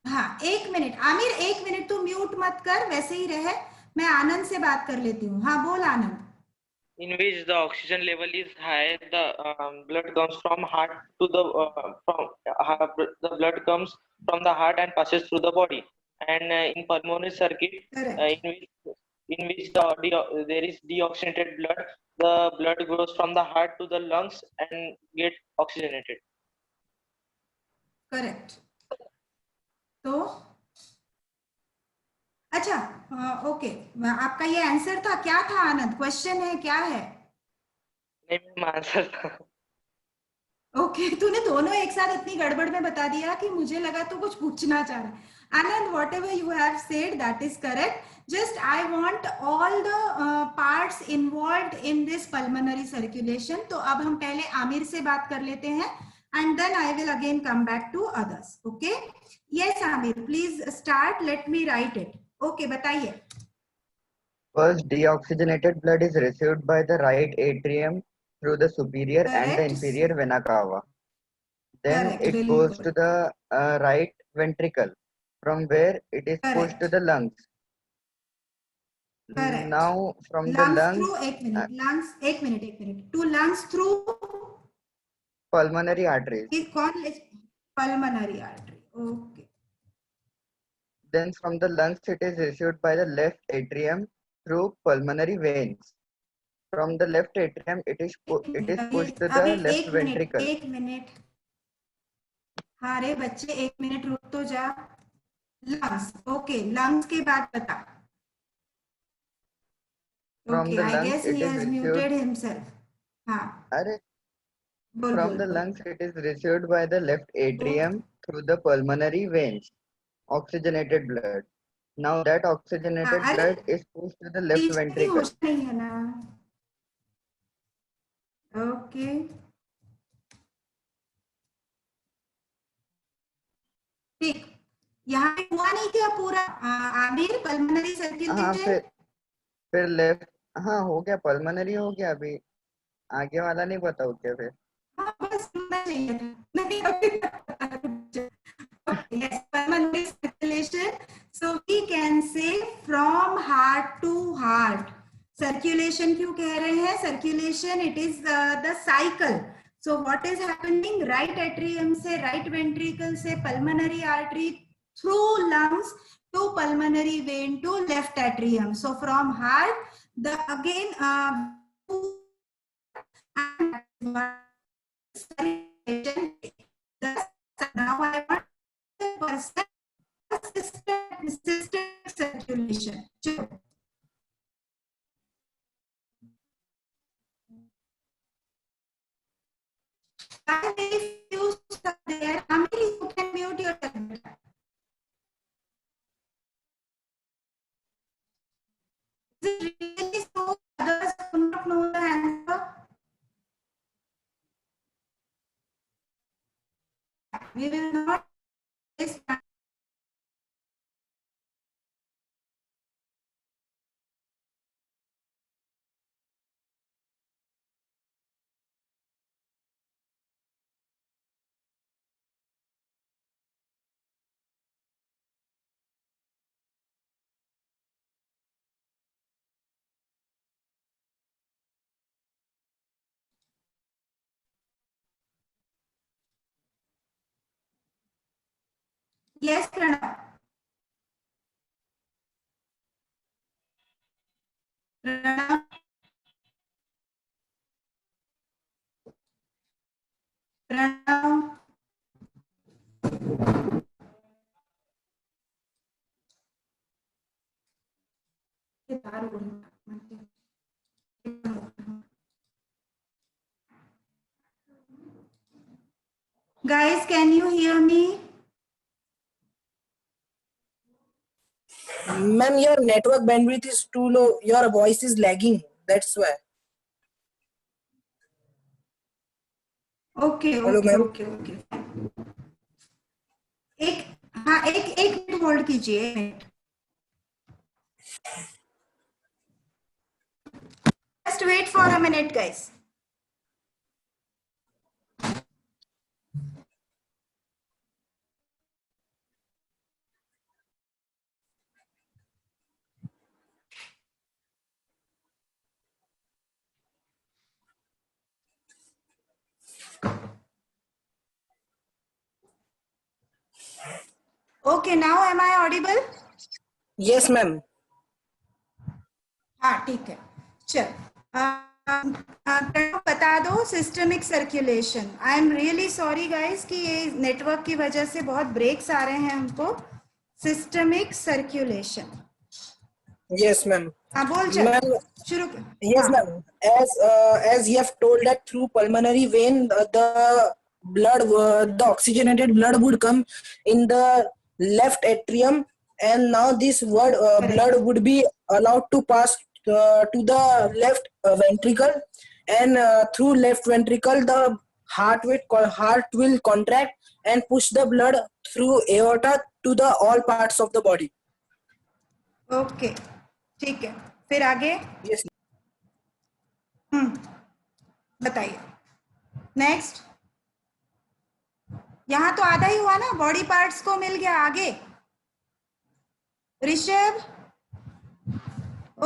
हाँ, एक मिनट आमिर, एक मिनट तू म्यूट मत कर, वैसे ही रहे, मैं आनंद से बात कर लेती हूँ. हाँ बोल आनंद. in which the oxygen level is high, the blood comes from heart to the the blood comes from the heart and passes through the body. And in pulmonary circuit, in which there is deoxygenated blood, the blood goes from the heart to the lungs and get oxygenated. Correct. तो अच्छा, okay, आपका ये answer था, क्या था आनंद? Question है, क्या है? नहीं मैम, आंसर था। ओके, तूने दोनों एक साथ इतनी गड़बड़ में बता दिया कि मुझे लगा तू कुछ पूछना चाह रहा है। Anand, whatever you have said, that is correct. Just I want all the parts involved in this pulmonary circulation. तो अब हम पहले आमिर से बात कर लेते हैं, and then I will again come back to others. Okay? Yes, Amir, please start. Let me write it. Okay, बताइए. First, deoxygenated blood is received by the right atrium through the superior and the Correct. inferior vena cava. Then Correct. it Very goes good. to the right ventricle, from where it is pushed Correct. to the lungs. Correct. Now from the Lungs lungs, through, एक minute. Lungs, एक minute. To lungs through pulmonary arteries. ये कौन है? Pulmonary artery. Okay. Then from the lungs, it is received by the left atrium through pulmonary veins. From the left atrium, it is pushed to the अभी left एक ventricle. Minute हाँ रे बच्चे, एक minute रुक तो जा. लंग्स, ओके, लंग्स के बाद बता. From okay, the I lungs, guess it he is has received. Muted himself. हाँ, बोल From बोल the बोल. lungs, it is received by the left atrium through the pulmonary veins. Oxygenated blood. Now that oxygenated अरे blood is pushed to the left teacher की ventricle. होश नहीं है ना. ओके, ठीक. यहाँ पे हुआ नहीं क्या पूरा आमिर? पल्मोनरी हाँ सर्कुलेशन. फिर लेफ्ट. हाँ हो गया, पल्मोनरी हो गया. अभी आगे वाला नहीं बताओ क्या फिर? हाँ बस सुनना चाहिए था. नहीं अभी yes, pulmonary circulation. So we can say from heart to heart. Circulation क्यों कह रहे हैं? Circulation, it is the cycle. So what is happening? Right atrium से, right ventricle से, pulmonary artery through lungs to pulmonary vein to left atrium. So from heart, the again now I want systemic circulation. If you stop there, Amir, you can mute yourself. Is it really so? Others do not know the answer. We will not waste time. Yes, Pranav. Pranav. Pranav. Guys, can you hear me? Ma'am, your network bandwidth is too low. Your voice is lagging. That's why. Okay Hello, okay ma'am. Okay okay. एक minute hold कीजिए, एक minute. Just wait for a minute, guys. Okay, now am I audible? Yes, ma'am. हाँ ठीक है. चल, बता दो systemic circulation. I am really sorry guys कि ये नेटवर्क की वजह से बहुत ब्रेक्स आ रहे हैं हमको। Systemic circulation. Yes, ma'am. हाँ बोल चल, Ma'am, शुरू कर। yes, हाँ, ma'am. As you have told that through pulmonary vein, the blood, the oxygenated blood would come in the left atrium, and now this blood would be allowed to pass to the left ventricle, and through left ventricle, the heart will contract and push the blood through aorta to the all parts of the body. Okay ठीक है, फिर आगे। Yes. बताइए next. यहाँ तो आधा ही हुआ ना, बॉडी पार्ट्स को मिल गया। आगे Rishabh.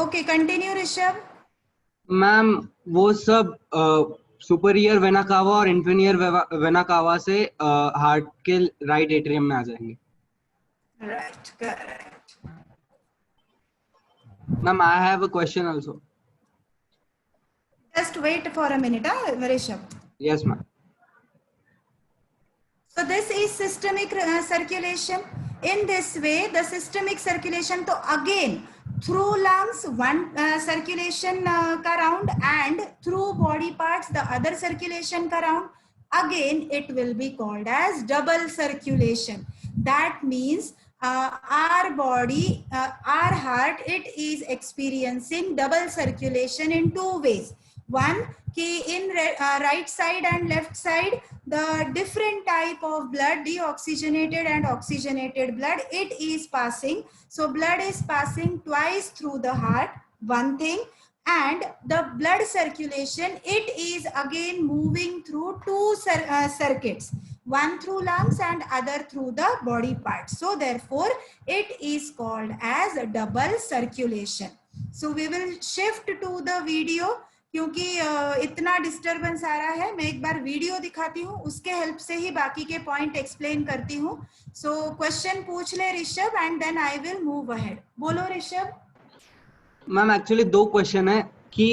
Okay continue Rishabh. Ma'am वो सब सुपीरियर वेना कावा और इंफीरियर वेना कावा से हार्ट के राइट एट्रियम में आ जाएंगे। Right, correct. Ma'am I have a question also. Just wait for a minute, Rishabh. Yes, ma'am. So this is systemic circulation. In this way, the systemic circulation, तो again through lungs one circulation का round, and through body parts the other circulation का round. Again, it will be called as double circulation. That means our body, our heart, it is experiencing double circulation in two ways. One, कि in right side and left side, the different type of blood, deoxygenated and oxygenated blood, it is passing. So blood is passing twice through the heart, one thing, and the blood circulation, it is again moving through two circuits, one through lungs and other through the body parts. So therefore it is called as a double circulation. So we will shift to the video, क्योंकि इतना disturbance आ रहा है। मैं एक बार video दिखाती हूँ, उसके help से ही बाकी के पॉइंट एक्सप्लेन करती हूँ। सो क्वेश्चन पूछ ले Rishabh and then I will move ahead. बोलो ऋषभ। मैम एक्चुअली दो क्वेश्चन है कि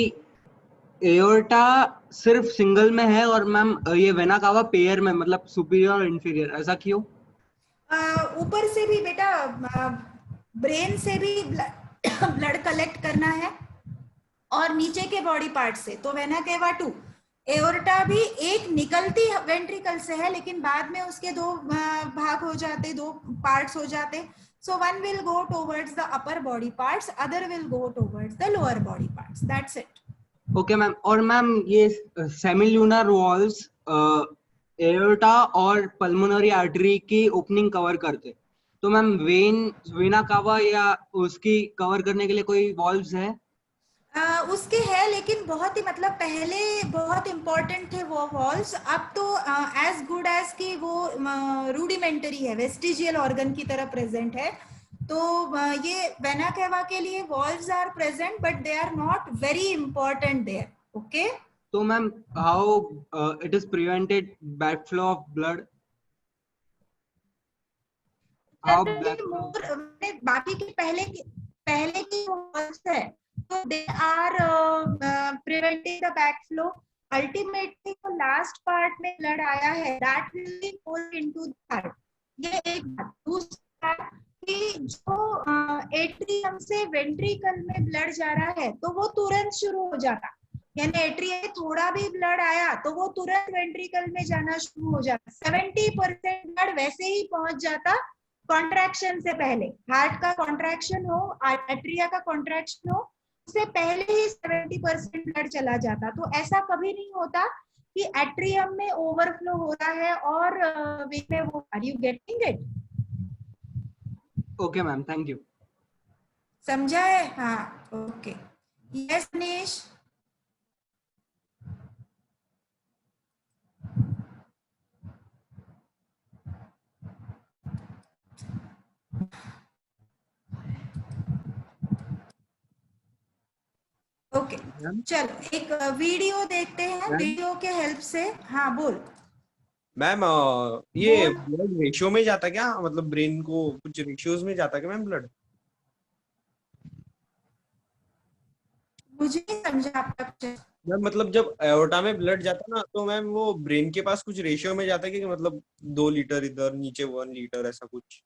एओर्टा सिर्फ सिंगल में है और मैम ये वेना कावा पेयर में, मतलब सुपीरियर और इंफीरियर, ऐसा क्यों? ऊपर से भी बेटा ब्रेन से भी ब्लड कलेक्ट करना है और नीचे के बॉडी पार्ट से, तो वेना केवा 2। एओर्टा भी एक निकलती वेंट्रिकल से है, लेकिन बाद में उसके दो भाग हो जाते, दो पार्ट्स हो जाते। So one will go towards the upper body parts, other will go towards the lower body parts. That's it. Okay ma'am. और मैम ये सेमिल्यूनर वॉल्स एओर्टा और पल्मोनरी आर्टरी की ओपनिंग कवर करते, तो मैम वेना कावा या उसकी cover करने के लिए कोई वॉल्व्स है? उसके है, लेकिन बहुत ही मतलब पहले बहुत इंपॉर्टेंट थे वो वॉल्व्स। अब तो एज गुड एज कि वो रूडिमेंटरी है, वेस्टिजियल ऑर्गन की तरह प्रेजेंट है। तो ये वेना केवा के लिए valves are present, but they are not very important there. Okay, तो ma'am how it is prevented back flow of blood? बाकी के पहले की वॉल्व्स है, so they are preventing the backflow. Ultimately जो लास्ट पार्ट में ब्लड आया है, that will be poured into the heart. ये एक बात। दूसरा कि जो एट्रियम से वेंट्रिकल में ब्लड जा रहा है, तो वो तुरंत शुरू हो जाता, यानी एट्रियम में थोड़ा भी ब्लड आया तो वो तुरंत वेंट्रिकल में जाना शुरू हो जाता। 70% ब्लड वैसे ही पहुंच जाता कॉन्ट्रैक्शन से पहले। हार्ट का कॉन्ट्रैक्शन हो, एट्रिया का कॉन्ट्रैक्शन हो, उससे पहले ही 70% ब्लड चला जाता। तो ऐसा कभी नहीं होता कि एट्रियम में ओवरफ्लो हो रहा है और वेन में वो। Are you getting it? Okay ma'am, thank you. समझा है? हाँ, ओके। यस मनीष। ओके, चलो एक वीडियो देखते हैं, वीडियो के हेल्प से। हाँ बोल। मैम ये ब्लड रेशियो में जाता क्या, मतलब ब्रेन को कुछ रेशियोज में जाता क्या मैम ब्लड? मुझे नहीं समझा आपका क्वेश्चन। मैम मतलब जब एओर्टा में ब्लड जाता है ना तो मैम वो ब्रेन के पास कुछ रेशियो में जाता है कि मतलब 2 लीटर इधर नीचे 1 लीटर ऐसा कुछ?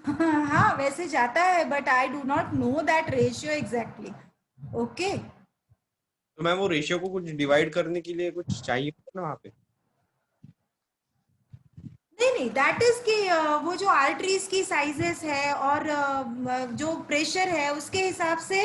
हाँ वैसे जाता है, but I do not know that ratio exactly. Okay, तो मैम वो रेशियो को कुछ डिवाइड करने के लिए कुछ चाहिए होता है ना वहाँ पे? नहीं नहीं, दैट इज कि वो जो आर्टरीज की साइजेस है और जो प्रेशर है उसके हिसाब से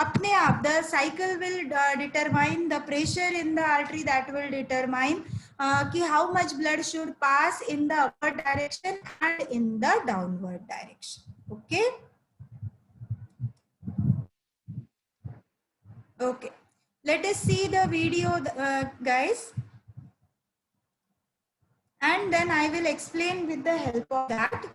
अपने आप the cycle will determine the pressure in the artery, that will determine कि how much blood should pass in the upward direction and in the downward direction. Okay okay, let us see the video, guys, and then I will explain with the help of that.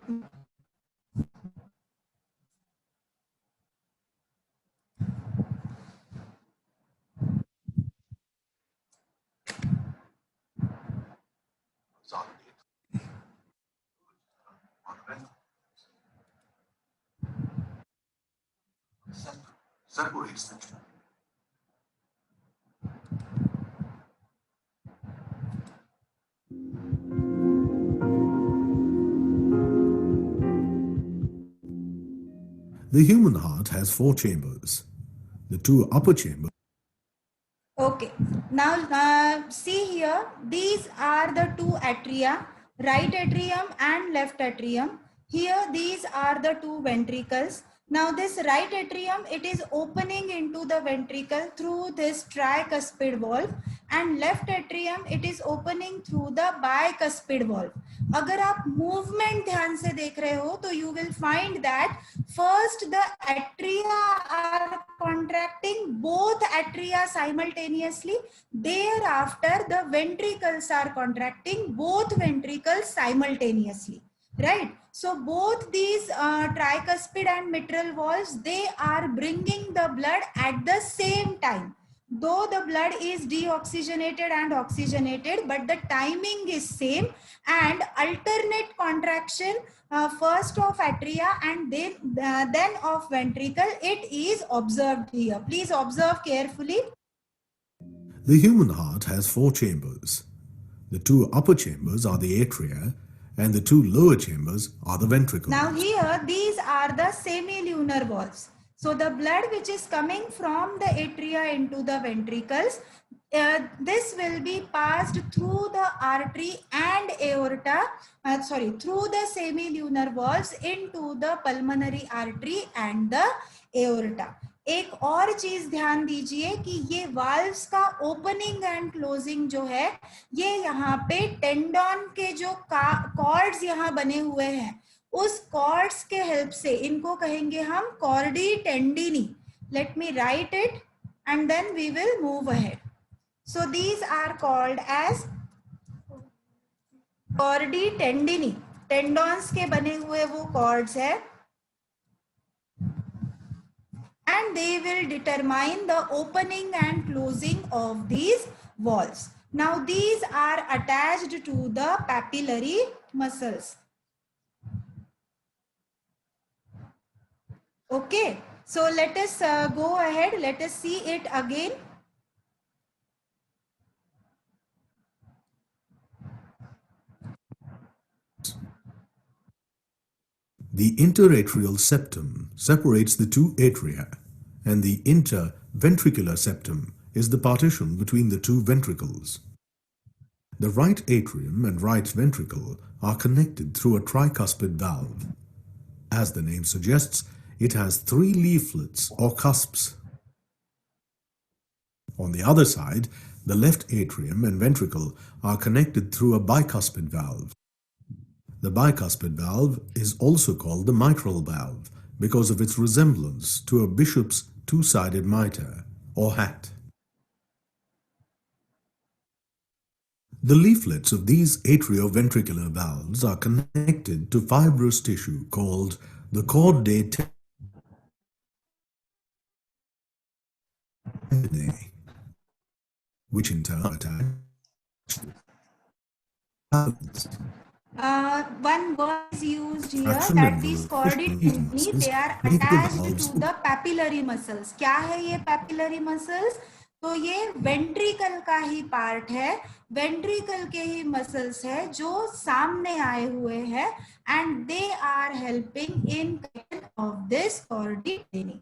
The human heart has 4 chambers. The 2 upper chambers. Okay, now see here, these are the 2 atria, right atrium and left atrium. Here these are the 2 ventricles. Now this right atrium, it is opening into the ventricle through this tricuspid valve, and left atrium, it is opening through the bicuspid valve. अगर आप movement ध्यान से देख रहे हो तो you will find that first the atria are contracting, both atria simultaneously. Thereafter the ventricles are contracting, both ventricles simultaneously, right? So both these tricuspid and mitral valves, they are bringing the blood at the same time. Though the blood is deoxygenated and oxygenated, but the timing is same, and alternate contraction, first of atria and then of ventricle, it is observed here. Please observe carefully. The human heart has 4 chambers. The 2 upper chambers are the atria, and the 2 lower chambers are the ventricles. Now here, these are the semilunar valves. So the blood which is coming from the atria into the ventricles, this will be passed through the artery and aorta, through the semilunar valves into the pulmonary artery and the aorta. एक और चीज ध्यान दीजिए कि ये valves का opening and closing जो है, ये यहाँ पे टेंडन के जो कॉर्ड्स यहाँ बने हुए हैं, उस कॉर्ड्स के हेल्प से इनको कहेंगे हम chordae tendineae. Let me write it and then we will move ahead. So these are called as chordae tendineae. Tendons के बने हुए वो कॉर्ड्स है, and they will determine the opening and closing of these valves. Now these are attached to the papillary muscles. Okay, so let us go ahead, let us see it again. The interatrial septum separates the 2 atria, and the interventricular septum is the partition between the 2 ventricles. The right atrium and right ventricle are connected through a tricuspid valve. As the name suggests, it has 3 leaflets or cusps. On the other side, the left atrium and ventricle are connected through a bicuspid valve. The bicuspid valve is also called the mitral valve because of its resemblance to a bishop's 2-sided mitre or hat. The leaflets of these atrioventricular valves are connected to fibrous tissue called the chordae tendineae, which in turn attach One word is used here Contraction that and these relaxation of these chordae muscles they are make the attached valves to the papillary muscles. क्या है ये papillary muscles? तो ये ventricle का ही part है, ventricle के ही muscles है जो सामने आए हुए हैं and they are helping in of this chordae.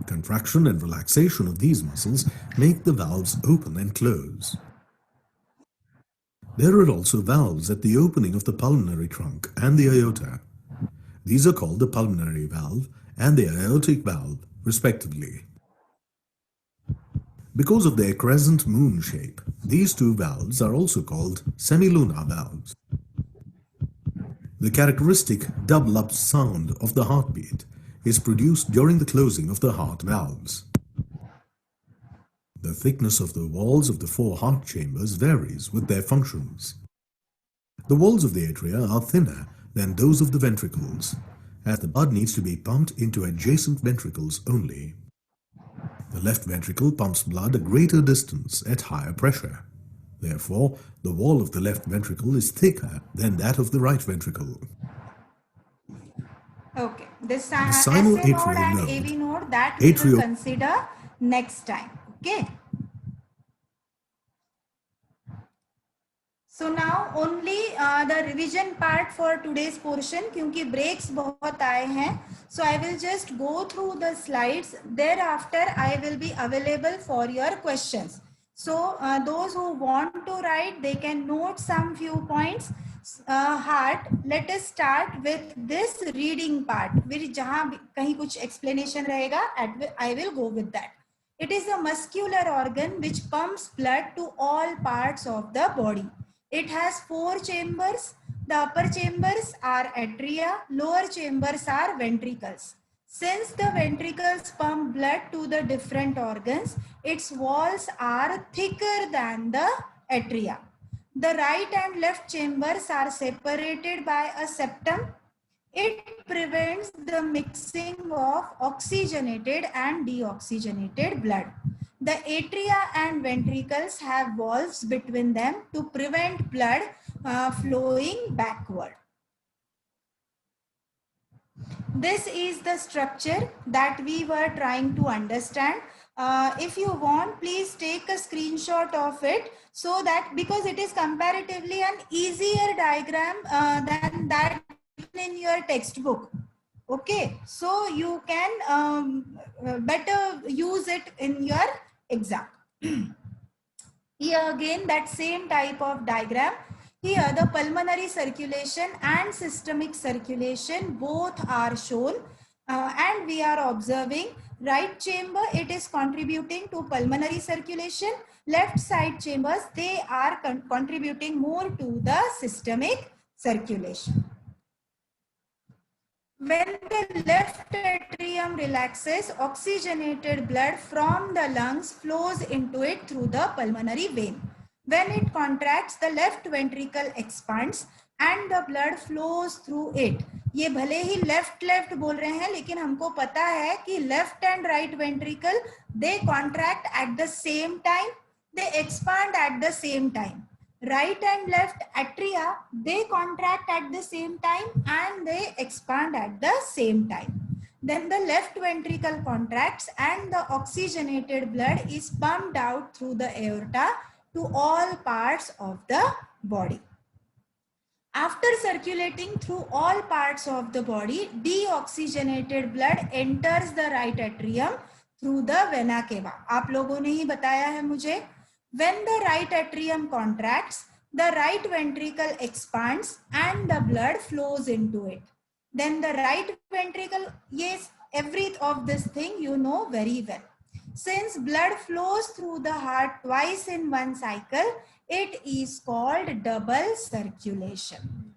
Contraction and relaxation of these muscles make the valves open and close. There are also valves at the opening of the pulmonary trunk and the aorta. These are called the pulmonary valve and the aortic valve, respectively. Because of their crescent moon shape, these two valves are also called semilunar valves. The characteristic double-up sound of the heartbeat is produced during the closing of the heart valves. The thickness of the walls of the four heart chambers varies with their functions. The walls of the atria are thinner than those of the ventricles, as the blood needs to be pumped into adjacent ventricles only. The left ventricle pumps blood a greater distance at higher pressure. Therefore, the wall of the left ventricle is thicker than that of the right ventricle. Okay, this The SA node sinoatrial and node, AV node that we will atrio- consider next time. Okay. So now only the revision part for today's portion, क्योंकि breaks बहुत आए हैं. So I will just go through the slides. Thereafter, I will be available for your questions. So those who want to write, they can note some few points. Heart. Let us start with this reading part. फिर जहाँ कहीं कुछ explanation रहेगा, I will go with that. It is a muscular organ which pumps blood to all parts of the body. It has 4 chambers. The upper chambers are atria, lower chambers are ventricles. Since the ventricles pump blood to the different organs, its walls are thicker than the atria. The right and left chambers are separated by a septum. It prevents the mixing of oxygenated and deoxygenated blood. The atria and ventricles have valves between them to prevent blood flowing backward. This is the structure that we were trying to understand. If you want, please take a screenshot of it, so that because it is comparatively an easier diagram than that in your textbook. Okay, so you can better use it in your exam. Here again, that same type of diagram. Here the pulmonary circulation and systemic circulation both are shown, and we are observing right chamber, it is contributing to pulmonary circulation. Left side chambers, they are contributing more to the systemic circulation. When the left atrium relaxes, oxygenated blood from the lungs flows into it through the pulmonary vein. When it contracts, the left ventricle expands and the blood flows through it. ये भले ही left बोल रहे हैं, लेकिन हमको पता है कि left and right ventricle, they contract at the same time, they expand at the same time. Right and left atria, they contract at the same time and they expand at the same time. Then the left ventricle contracts and the oxygenated blood is pumped out through the aorta to all parts of the body. After circulating through all parts of the body, deoxygenated blood enters the right atrium through the vena cava. आप लोगों ने ही बताया है मुझे. When the right atrium contracts, the right ventricle expands and the blood flows into it. Then the right ventricle, yes, every of this thing you know very well. Since blood flows through the heart twice in one cycle, it is called double circulation.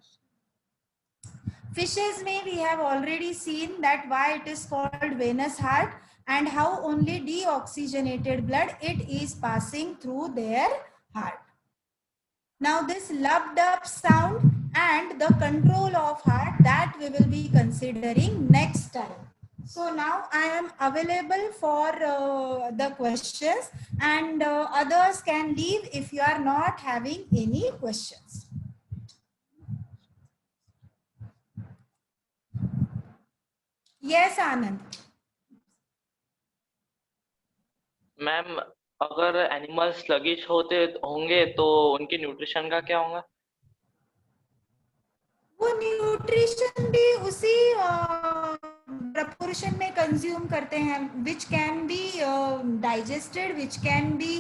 Fishes may we have already seen that why it is called venous heart, and how only deoxygenated blood it is passing through their heart. Now this lubbed up sound and the control of heart, that we will be considering next time. So now I am available for the questions, and others can leave if you are not having any questions. Yes, Anand. Ma'am अगर animals sluggish होंगे तो उनके nutrition का क्या होगा? वो nutrition भी उसी प्रपोर्शन में कंज्यूम करते हैं, which can be digested, which can be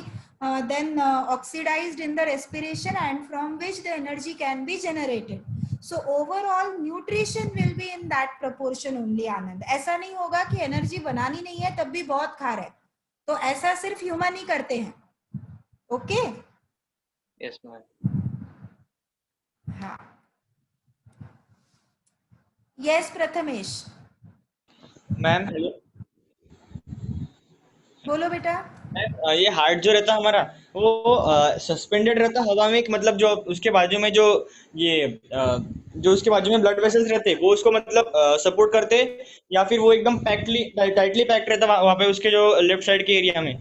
then oxidized in the respiration, and from which the energy can be generated. So overall nutrition will be in that proportion only, Anand. ऐसा नहीं होगा कि energy बनानी नहीं है तब भी बहुत खा रहे, तो ऐसा सिर्फ ह्यूमन ही करते हैं. ओके? Yes ma'am. हाँ. यस प्रथमेश. Ma'am hello. बोलो बेटा. ये हार्ट जो रहता हमारा वो सस्पेंडेड रहता हवा में, मतलब जो उसके बाजू में जो जो उसके बाजू में ब्लड वेसल्स रहते वो उसको मतलब सपोर्ट करते, या फिर वो एकदम टाइटली पैक्ड रहता वहां पे उसके जो लेफ्ट साइड के एरिया में?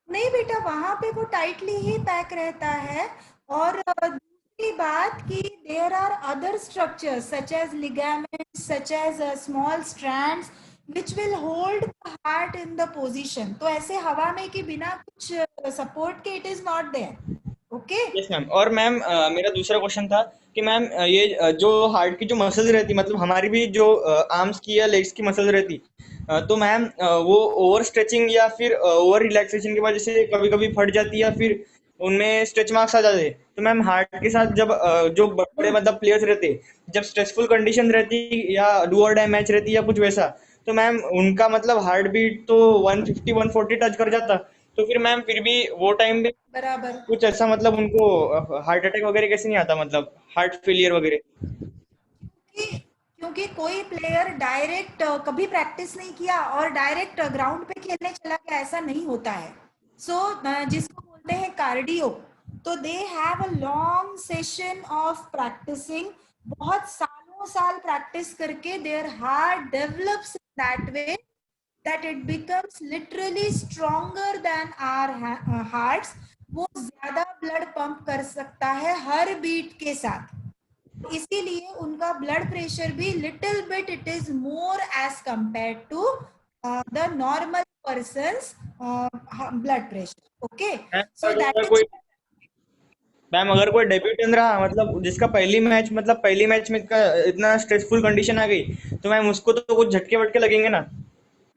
नहीं बेटा, वहां पे वो टाइटली ही पैक रहता है. और दूसरी बात कि there are other structures such as ligaments, such as small strands which will hold the heart in the position. तो ऐसे हवा में कि बिना कुछ सपोर्ट के it is not there. Okay? Yes ma'am. और मैम मेरा दूसरा क्वेश्चन था कि मैम ये जो हार्ट की जो मसल्स रहती, मतलब हमारी भी जो आर्म्स की या लेग्स की मसल्स रहती, तो मैम वो ओवर स्ट्रेचिंग या फिर ओवर रिलैक्सेशन की वजह से कभी कभी फट जाती है या फिर उनमें स्ट्रेच मार्क्स आ जाते हैं. तो मैम हार्ट के साथ जब जो बड़े मतलब प्लेयर्स रहते, जब स्ट्रेसफुल कंडीशन रहती या डू और डाई मैच रहती या कुछ वैसा, तो मैम उनका मतलब हार्ट बीट तो 150-140 टच कर जाता, तो फिर मैम फिर भी वो टाइम में बराबर कुछ ऐसा मतलब उनको हार्ट अटैक वगैरह कैसे नहीं आता, मतलब हार्ट फेलियर वगैरह? क्योंकि कोई प्लेयर डायरेक्ट कभी प्रैक्टिस नहीं किया और डायरेक्ट ग्राउंड पे खेलने चला गया, ऐसा नहीं होता है. सो जिसको बोलते हैं कार्डियो, तो they have a long session of practising. बहुत सालों साल प्रैक्टिस करके their heart develops in that way that it becomes literally stronger than our hearts. वो ज्यादा ब्लड पंप कर सकता है हर बीट के साथ, इसीलिए उनका ब्लड प्रेशर भी little bit it is more as compare to the normal persons blood pressure. Okay? So that is. Ma'am अगर कोई डेब्यूटेंट रहा, मतलब जिसका पहली मैच में इतना स्ट्रेसफुल कंडीशन आ गई, तो मैम उसको तो कुछ झटके वटके लगेंगे ना?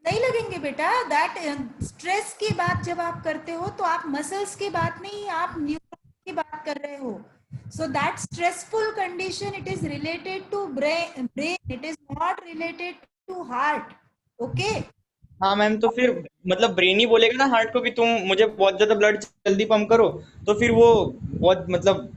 नहीं लगेंगे बेटा. दैट स्ट्रेस की बात जब आप करते हो तो आप मसल्स की बात नहीं, आप न्यूरॉन की बात कर रहे हो. So that stressful condition, it is related to brain, it is not related to heart. Okay? हाँ मैम, तो फिर मतलब ब्रेन ही बोलेगा ना हार्ट को कि तुम मुझे बहुत ज्यादा ब्लड जल्दी पंप करो, तो फिर वो बहुत मतलब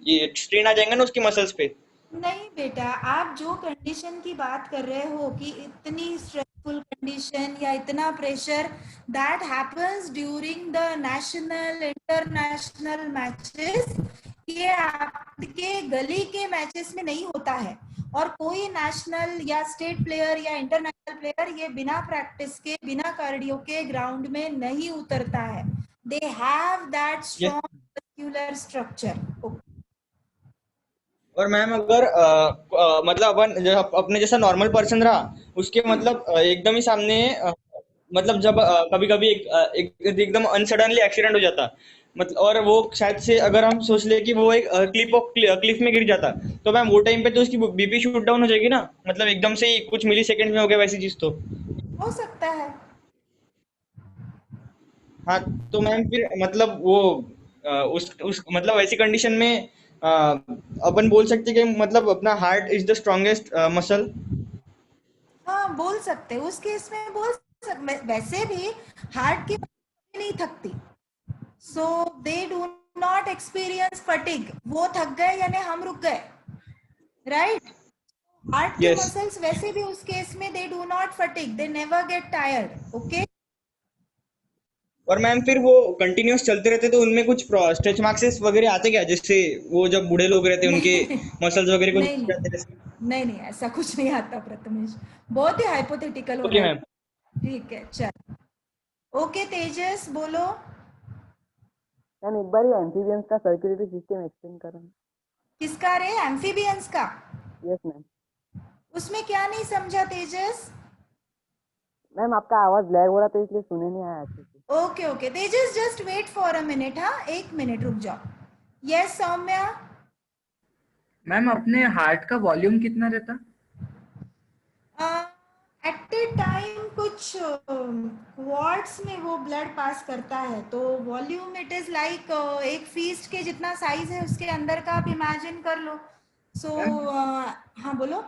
ये स्ट्रेन आ जाएंगे ना उसकी मसल्स पे. नहीं बेटा, आप जो कंडीशन की बात कर रहे हो कि इतनी स्ट्रेसफुल कंडीशन या इतना pressure, that happens during the national international matches. ये आपके गली के मैचेस में नहीं होता है. और कोई नेशनल या स्टेट प्लेयर या इंटरनेशनल प्लेयर ये बिना प्रैक्टिस के, बिना कार्डियो के ग्राउंड में नहीं उतरता है. They have that strong muscular structure. और मैम अगर मतलब अपने जैसा नॉर्मल पर्सन रहा, उसके मतलब एकदम ही सामने मतलब जब कभी कभी एकदम अनसडनली एक्सीडेंट हो जाता, मतलब और वो शायद से अगर हम सोच ले कि वो एक क्लिफ में गिर जाता, तो मैम वो टाइम पे तो उसकी बीपी शूट डाउन हो जाएगी ना, मतलब एकदम से ही कुछ मिली सेकेंड में हो गया वैसी चीज तो हो सकता है. हाँ, तो मैम फिर मतलब वो उस मतलब वैसी कंडीशन में अपन बोल सकते कि मतलब अपना heart is the strongest muscle. हाँ बोल सकते, उस केस में बोल सकते. वैसे भी हार्ट की नहीं थकती, so they do not experience fatigue. वो थक गए यानी हम रुक गए, राइट? हार्ट के मसल्स वैसे भी उस केस में दे do not fatigue, they never get tired. Okay? और मैम फिर वो कंटिन्यूअस चलते रहते तो उनमें कुछ स्ट्रेच मार्क्स वगैरह आते क्या, जैसे वो जब बूढ़े लोग रहते उनके मसल्स वगैरह कुछ नहीं जाते रहते? नहीं ऐसा कुछ नहीं आता प्रथमेश, बहुत ही हाइपोथेटिकल हो ओके रहा है। मैम। ठीक है चल। ओके तेजस बोलो। मैम एक बार ये एम्फीबियंस का सर्कुलेटरी सिस्टम एक्सप्लेन करो। किसका रे? एम्फीबियंस का? Yes ma'am. उसमें क्या नहीं समझा तेजस? मैम आपका आवाज लैग हो रहा था इसलिए सुने नहीं आया अच्छे से। Okay Tejas just wait for a minute. हाँ 1 मिनट रुक जाओ। यस सौम्या। मैम अपने हार्ट का वॉल्यूम कितना रहता? एट ए टाइम कुछ क्वार्ट्स में वो ब्लड पास करता है, तो वॉल्यूम इट इज लाइक एक फीस्ट के जितना साइज है उसके अंदर का आप इमेजिन कर लो। सो हाँ बोलो।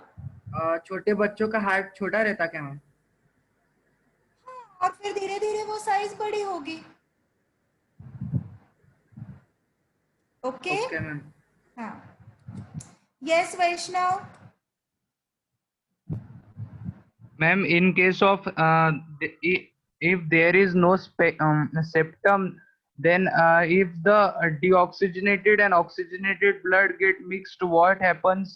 छोटे बच्चों का हार्ट छोटा रहता क्या मैम? और फिर धीरे धीरे वो साइज बड़ी होगी। Okay ma'am. हाँ yes Vaishnav. Ma'am, in case of if there is no septum, then if the deoxygenated and oxygenated blood get mixed, what happens?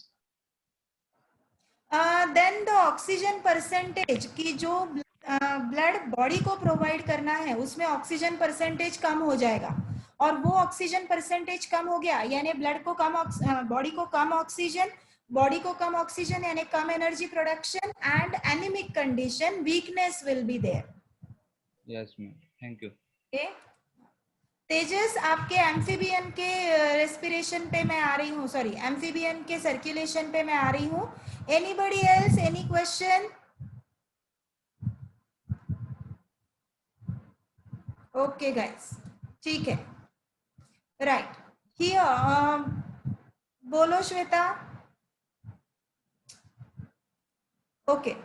Then the oxygen percentage की जो ब्लड बॉडी को प्रोवाइड करना है उसमें oxygen percentage कम हो जाएगा, और वो ऑक्सीजन परसेंटेज कम हो गया यानी ब्लड को कम बॉडी को कम ऑक्सीजन, बॉडी को कम ऑक्सीजन यानी कम energy production and anaemic condition, weakness will be there. Yes, ma'am. Thank you. Okay Tejas आपके एम्फीबियन के रेस्पिरेशन पे मैं आ रही हूँ, सॉरी एम्फीबियन के सर्कुलेशन पे मैं आ रही हूँ। Anybody else, any question? Okay guys ठीक है राइट। हियर बोलो Shweta. Okay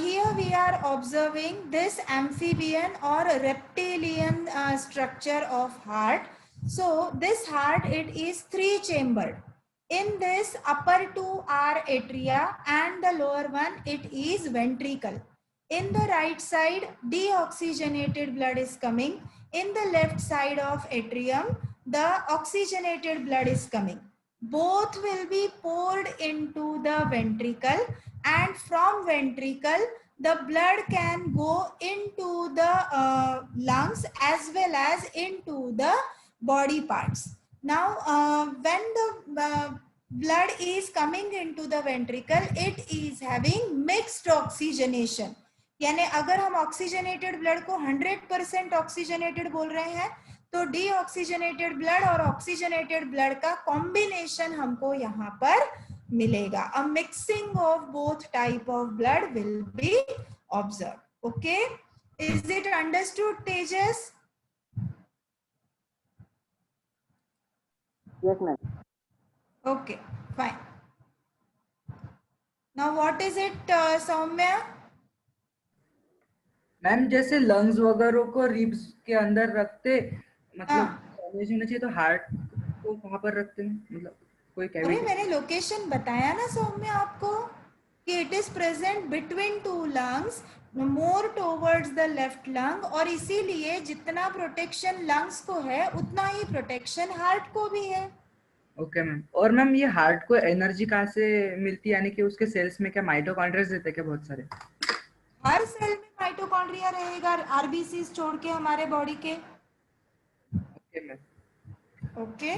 here we are observing this amphibian or reptilian structure of heart. So this heart, it is 3 chambered. In this upper 2 are atria and the lower one it is ventricle. In the right side deoxygenated blood is coming. In the left side of atrium the oxygenated blood is coming. Both will be poured into the ventricle, and from ventricle the blood can go into the lungs as well as into the body parts. Now when the blood is coming into the ventricle, it is having mixed oxygenation. यानी अगर हम oxygenated blood को 100% oxygenated बोल रहे हैं तो deoxygenated blood और oxygenated blood का कॉम्बिनेशन हमको यहाँ पर मिलेगा। A mixing of both type of blood will be observed. Okay, is it understood, Tejas? Yes ma'am. Okay, fine. Now what is it, Soumya? Ma'am जैसे लंग्स वगैरह को ribs के अंदर रखते, मतलब कॉम्बिनेशन होना चाहिए, तो हार्ट को कहाँ पर रखते हैं, मतलब कोई अरे कैविटी? मैंने लोकेशन बताया ना सौम्या आपको कि it is present between 2 lungs, more towards the left lung, और इसीलिए जितना प्रोटेक्शन लंग्स को है उतना ही प्रोटेक्शन हार्ट को भी है। Okay ma'am. और मैम ये हार्ट को एनर्जी कहाँ से मिलती है, यानी कि उसके सेल्स में क्या माइटोकॉन्ड्रिया रहते हैं क्या बहुत सारे? हर सेल में माइटोकॉन्ड्रिया रहेगा, आरबीसीज छोड़ के हमारे बॉडी के। Okay ma'am. ओके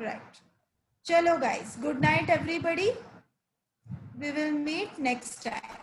राइट, चलो guys, good night everybody, we will meet next time.